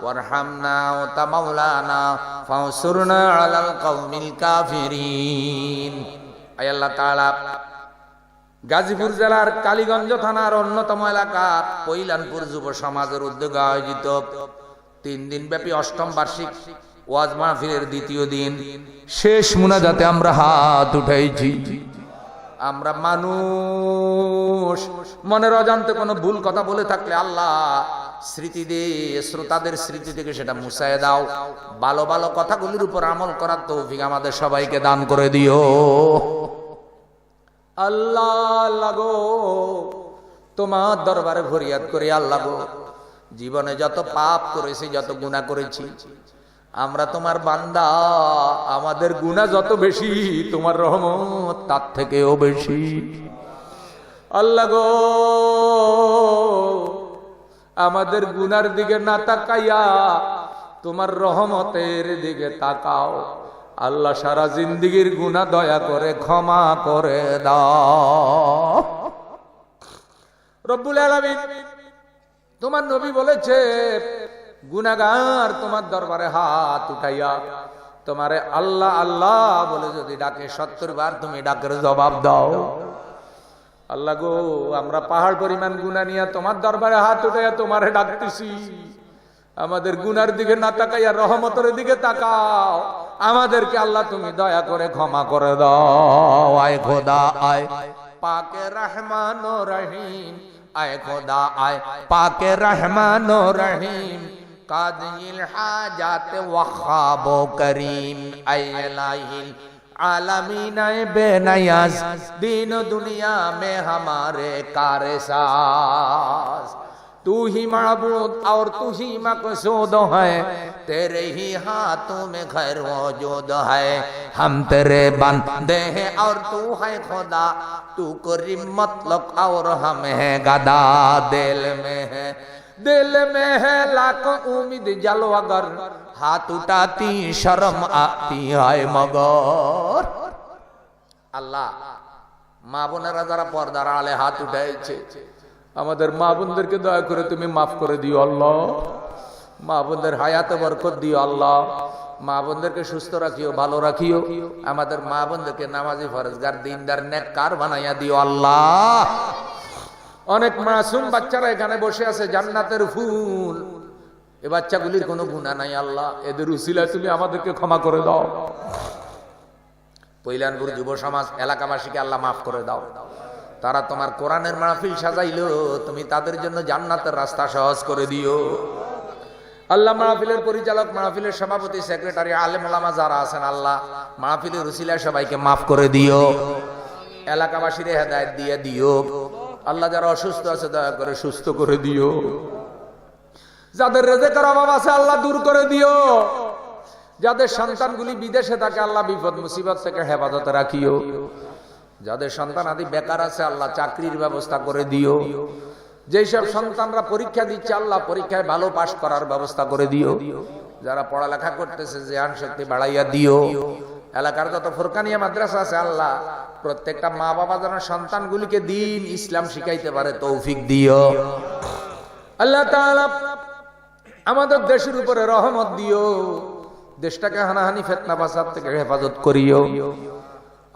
وارحمنا وأنت مولانا فانصرنا على القوم الكافرين। আয় আল্লাহ তাআলা, গাজীপুর জেলার কালীগঞ্জ থানার অন্যতম এলাকা পৈলানপুর যুব সমাজের উদ্যোগে আয়োজিত 3 দিনব্যাপী 8ম বার্ষিক ওয়াজ মাহফিলের দ্বিতীয় দিন শেষ মুনাজাতে আমরা হাত উঠাইছি। আমরা মানুষ, মনের অজান্তে কোনো ভুল কথা বলে থাকলে আল্লাহ স্মৃতি দিয়ে শ্রোতাদের স্মৃতি থেকে সেটা মুছায় দাও। ভালো ভালো কথাগুলির উপর আমল করার তৌফিক আমাদের সবাইকে দান করে দিও। আল্লাহ আল্লাহ গো, তোমার দরবারে ফরিয়াদ করি আল্লাহ গো, জীবনে যত পাপ করেছি, যত গুনাহ করেছি, আমরা তোমার বান্দা, আমাদের গুনাহ যত বেশি, তোমার রহমত তার থেকেও বেশি। আল্লাহ গো, আমাদের গুনার দিকে না তাকাইয়া তোমার রহমতের দিকে তাকাও। আল্লাহ সারা জিন্দেগীর গুনাহ দয়া করে ক্ষমা করে দাও। রব্বুল আলামিন, তোমার নবী বলেছে, গুনাহগার তোমার দরবারে হাত উঠাইয়া তোমারে আল্লাহ আল্লাহ বলে যদি ডাকে 70 বার তুমি ডাকের জবাব দাও। আল্লাহ গো, আমরা পাহাড় পরিমাণ গুনাহ নিয়ে তোমার দরবারে হাত উঠাইয়া তোমারে ডাকতেছি। আমাদের গুনার দিকে না তাকাইয়া রহমতের দিকে তাকাও। আমাদেরকে আল্লাহ তুমি দয়া করে ক্ষমা করে দাও। আয় খোদা আয়, পাকে রহমান ও রহিম, আয় খোদা আয়, পাকে রহমান ও রহিম, কাদিল হাজাত ওয়াহাব করিম, আয় ইলাহিল आलमीन बेनियाज दीन दुनिया में हमारे कारसाज। तू ही माबूद और तू ही मकसूद है, तेरे ही हाथों में खैर वजूद है। हम तेरे बंदे हैं और तू है खुदा, तू करीम मतलब और हम है गदा। दिल में है लाखों उम्मीद जलो, अगर हाथ उठाती शर्म आती है मगर। আল্লাহ, মা বোনেরা যারা পর্দার আড়ালে হাত উঠাইছে, আমাদের মা বোনদেরকে দয়া করে তুমি মাফ করে দিও আল্লাহ। মা বোনদের হায়াতে বরকত দিও আল্লাহ। মা বোনদেরকে সুস্থ রাখিও, ভালো রাখিও। আমাদের মা বোনদেরকে নামাজি, ফরজগার, দিনদার, নেককার বানাইয়া দিও আল্লাহ। অনেক মাসুম বাচ্চারা এখানে বসে আছে, জান্নাতের ফুল। এ বাচ্চাগুলির কোনো গুনাহ নাই আল্লাহ, এদের উসিলায় তুমি আমাদেরকে ক্ষমা করে দাও। পৈলানপুর যুব সমাজ এলাকাবাসীকে আল্লাহ মাফ করে দাও। তারা তোমার কোরআনের মাহফিল সাজাইলো, তুমি তাদের জন্য জান্নাতের রাস্তা সহজ করে দিও আল্লাহ। মাহফিলের পরিচালক, মাহফিলের সভাপতি, সেক্রেটারি, আলেম ওলামা যারা আছেন আল্লাহ, মাহফিলের উসিলায় সবাইকে মাফ করে দিও। এলাকাবাসীর হেদায়েত দিয়ে দিও আল্লাহ। যারা অসুস্থ আছে দয়া করে সুস্থ করে দিও। যাদের রিজিকের অভাব আছে আল্লাহ দূর করে দিও। যাদের সন্তানগুলি বিদেশে থাকে আল্লাহ বিপদ মুসিবত থেকে হেফাজতে রাখিও। যাদের সন্তান আদি বেকার আছে আল্লাহ চাকরির ব্যবস্থা করে দিও। যেসব সন্তানরা পরীক্ষা দিচ্ছে আল্লাহ পরীক্ষায় ভালো পাশ করার ব্যবস্থা করে দিও। যারা পড়ালেখা করতেছে জ্ঞান শক্তি বাড়াইয়া দিও। এলাকার যত ফুরকানিয়া মাদ্রাসা আছে আল্লাহ প্রত্যেকটা মা বাবা যেন সন্তানগুলিকে দিন ইসলাম শিখাইতে পারে তৌফিক দিও আল্লাহ তাআলা। আমাদের দেশের উপরে রহমত দিও। দেশটাকে হানাহানি ফিতনা ফাসাদ থেকে হেফাজত করিও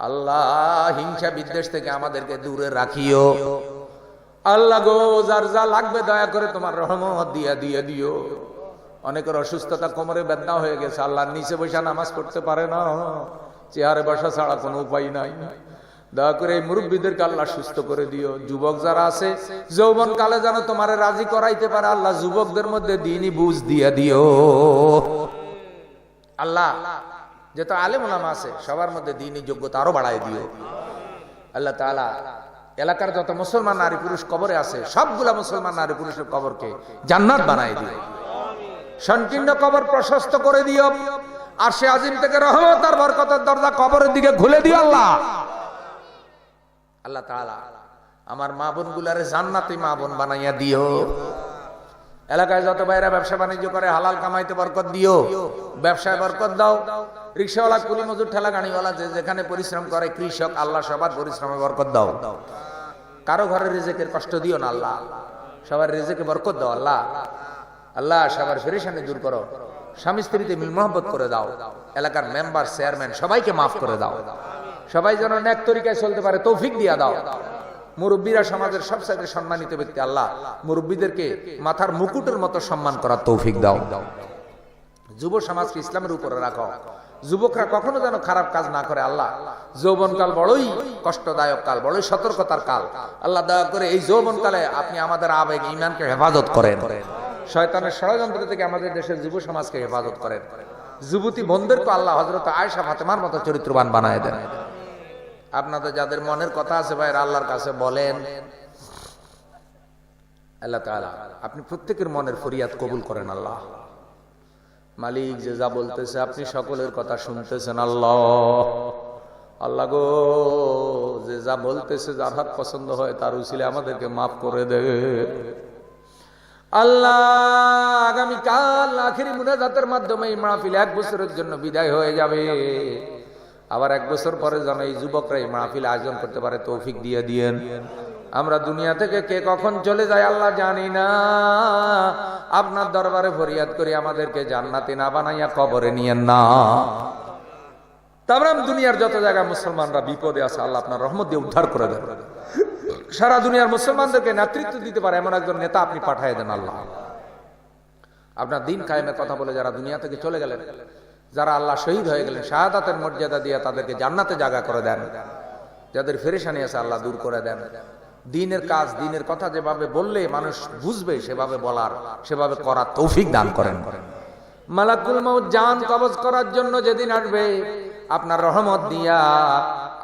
আল্লাহ। হিংসা বিদ্বেষ থেকে আমাদেরকে দূরে রাখিও আল্লাহ গো। যার যা লাগবে দয়া করে তোমার রহমত দিয়ে দিও। অনেকের অসুস্থতা, কোমরে বেদনা হয়ে গেছে আল্লাহ, নিচে বসে নামাজ পড়তে পারে না, চেয়ারে বসা ছাড়া কোনো উপায় নাই। দয়া করে এই মুরব্বীদেরকে আল্লাহ সুস্থ করে দিও। যুবক যারা আছে যৌবন কালে যেন তোমারে রাজি করাইতে পারে আল্লাহ, যুবকদের মধ্যে দ্বীনি বুঝ দিয়ে দিও আল্লাহ। যত আলেম ওলামা আছে সবার মধ্যে দ্বীনি যোগ্যতা আরো বাড়ায় দিও আল্লাহ তাআলা। এলাকার যত মুসলমান নারী পুরুষ কবরে আছে সবগুলা মুসলমান নারী পুরুষের কবরকে জান্নাত বানায় দিও। সংকীর্ণ কবর প্রশস্ত করে দিও। আরশে আজিম থেকে রহমত আর বরকতের দরজা কবরের দিকে খুলে দিও আল্লাহ। আল্লাহ তাআলা আমার মা বোন গুলারে জান্নাতি মা বোন বানাইয়া দিও। এলাকায় যত ভাইরা ব্যবসা বাণিজ্য করে হালাল কামাইতে বরকত দিও। ব্যবসায় বরকত দাও। রিকশাওয়ালা, কুলি মজুর, ঠেলা গাড়িওয়ালা যে যেখানে পরিশ্রম করে, কৃষক আল্লাহ সবার পরিশ্রমে বরকত দাও। কারো ঘরে রিজিকের কষ্ট দিও না আল্লাহ, সবার রিজিকে বরকত দাও আল্লাহ। আল্লাহ সবার পেরেশানি দূর করো। স্বামী স্ত্রীতে মিল মহব্বত করে দাও। এলাকার মেম্বার, চেয়ারম্যান সবাইকে মাফ করে দাও। সবাই যেন নেক তরিকায় চলতে পারে তৌফিক দিয়া দাও। মুরব্বীরা সমাজের সবচেয়ে সম্মানিত ব্যক্তি আল্লাহ, মুরব্বীদেরকে মাথার মুকুটের মতো সম্মান করার তৌফিক দাও। যুব সমাজকে ইসলামের উপরে রাখো। যুবকরা কখনো যেন খারাপ কাজ না করে আল্লাহ। যৌবনকাল বড়ই কষ্টদায়ক কাল, বড়ই সতর্কতার কাল আল্লাহ। দয়া করে এই যৌবনকালে আপনি আমাদের আবেগ ঈমানকে হেফাজত করেন। শয়তানের ষড়যন্ত্র থেকে আমাদের দেশের যুব সমাজকে হেফাজত করেন। যুবতী বোনদেরকে আল্লাহ হযরত আয়েশা ফাতেমার মতো চরিত্রবান বানায় দেন। আপনাদের যাদের মনের কথা আছে ভাইরা আল্লাহর কাছে বলেন। আল্লাহ তাআলা আপনি প্রত্যেকের মনের ফরিয়াদ কবুল করেন আল্লাহ। মালিক যে যা বলতেছে আপনি সকলের কথা শুনতেছেন আল্লাহ। আল্লাহ গো যে যা বলতেছে যার হাত পছন্দ হয় তার উসিলে আমাদেরকে মাফ করে দে আল্লাহ। আগামীকাল আখিরি মুনাজাতের মাধ্যমে এই মাহফিল 1 বছরের জন্য বিদায় হয়ে যাবে। আবার 1 বছর পরে যেন এই যুবকরা এই মাহফিল আয়োজন করতে পারে তৌফিক দিয়ে দিয়েন। আমরা দুনিয়া থেকে কে কখন চলে যায় আল্লাহ জানি না। আপনার দরবারে ফরিয়াদ করি আমাদেরকে জান্নাতি না বানাইয়া কবরে নিয়েন না। তারপর দুনিয়ার যত জায়গায় মুসলমানরা বিপদে আছে আল্লাহ আপনার রহমত দিয়ে উদ্ধার করে দেন। সারা দুনিয়ার মুসলমানদেরকে নেতৃত্ব দিতে পারে এমন একজন নেতা আপনি পাঠিয়ে দেন আল্লাহ। আপনার দিন কায়েমের কথা বলে যারা দুনিয়া থেকে চলে গেলেন, যারা আল্লাহ শহীদ হয়ে গেলেন, শাহাদাতের মর্যাদা দিয়ে তাদেরকে জান্নাতে জায়গা করে দেন। যাদের পেরেশানি আছে আল্লাহ দূর করে দেন। দ্বীনের কাজ, দ্বীনের কথা যেভাবে বললে মানুষ বুঝবে সেভাবে বলার, সেভাবে করার তৌফিক দান করেন। মালাকুল মউত জান কবজ করার জন্য যেদিন আসবে আপনার রহমত দিয়া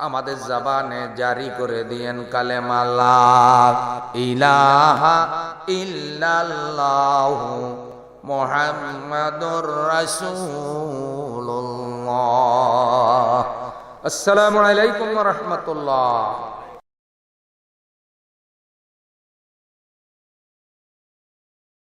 আমাদের জবানে জারি করে দিয়েন কালেমা লা ইলাহা ইল্লাল্লাহু মুহাম্মাদুর রাসূলুল্লাহ। আসসালামু আলাইকুম ওয়া রাহমাতুল্লাহ।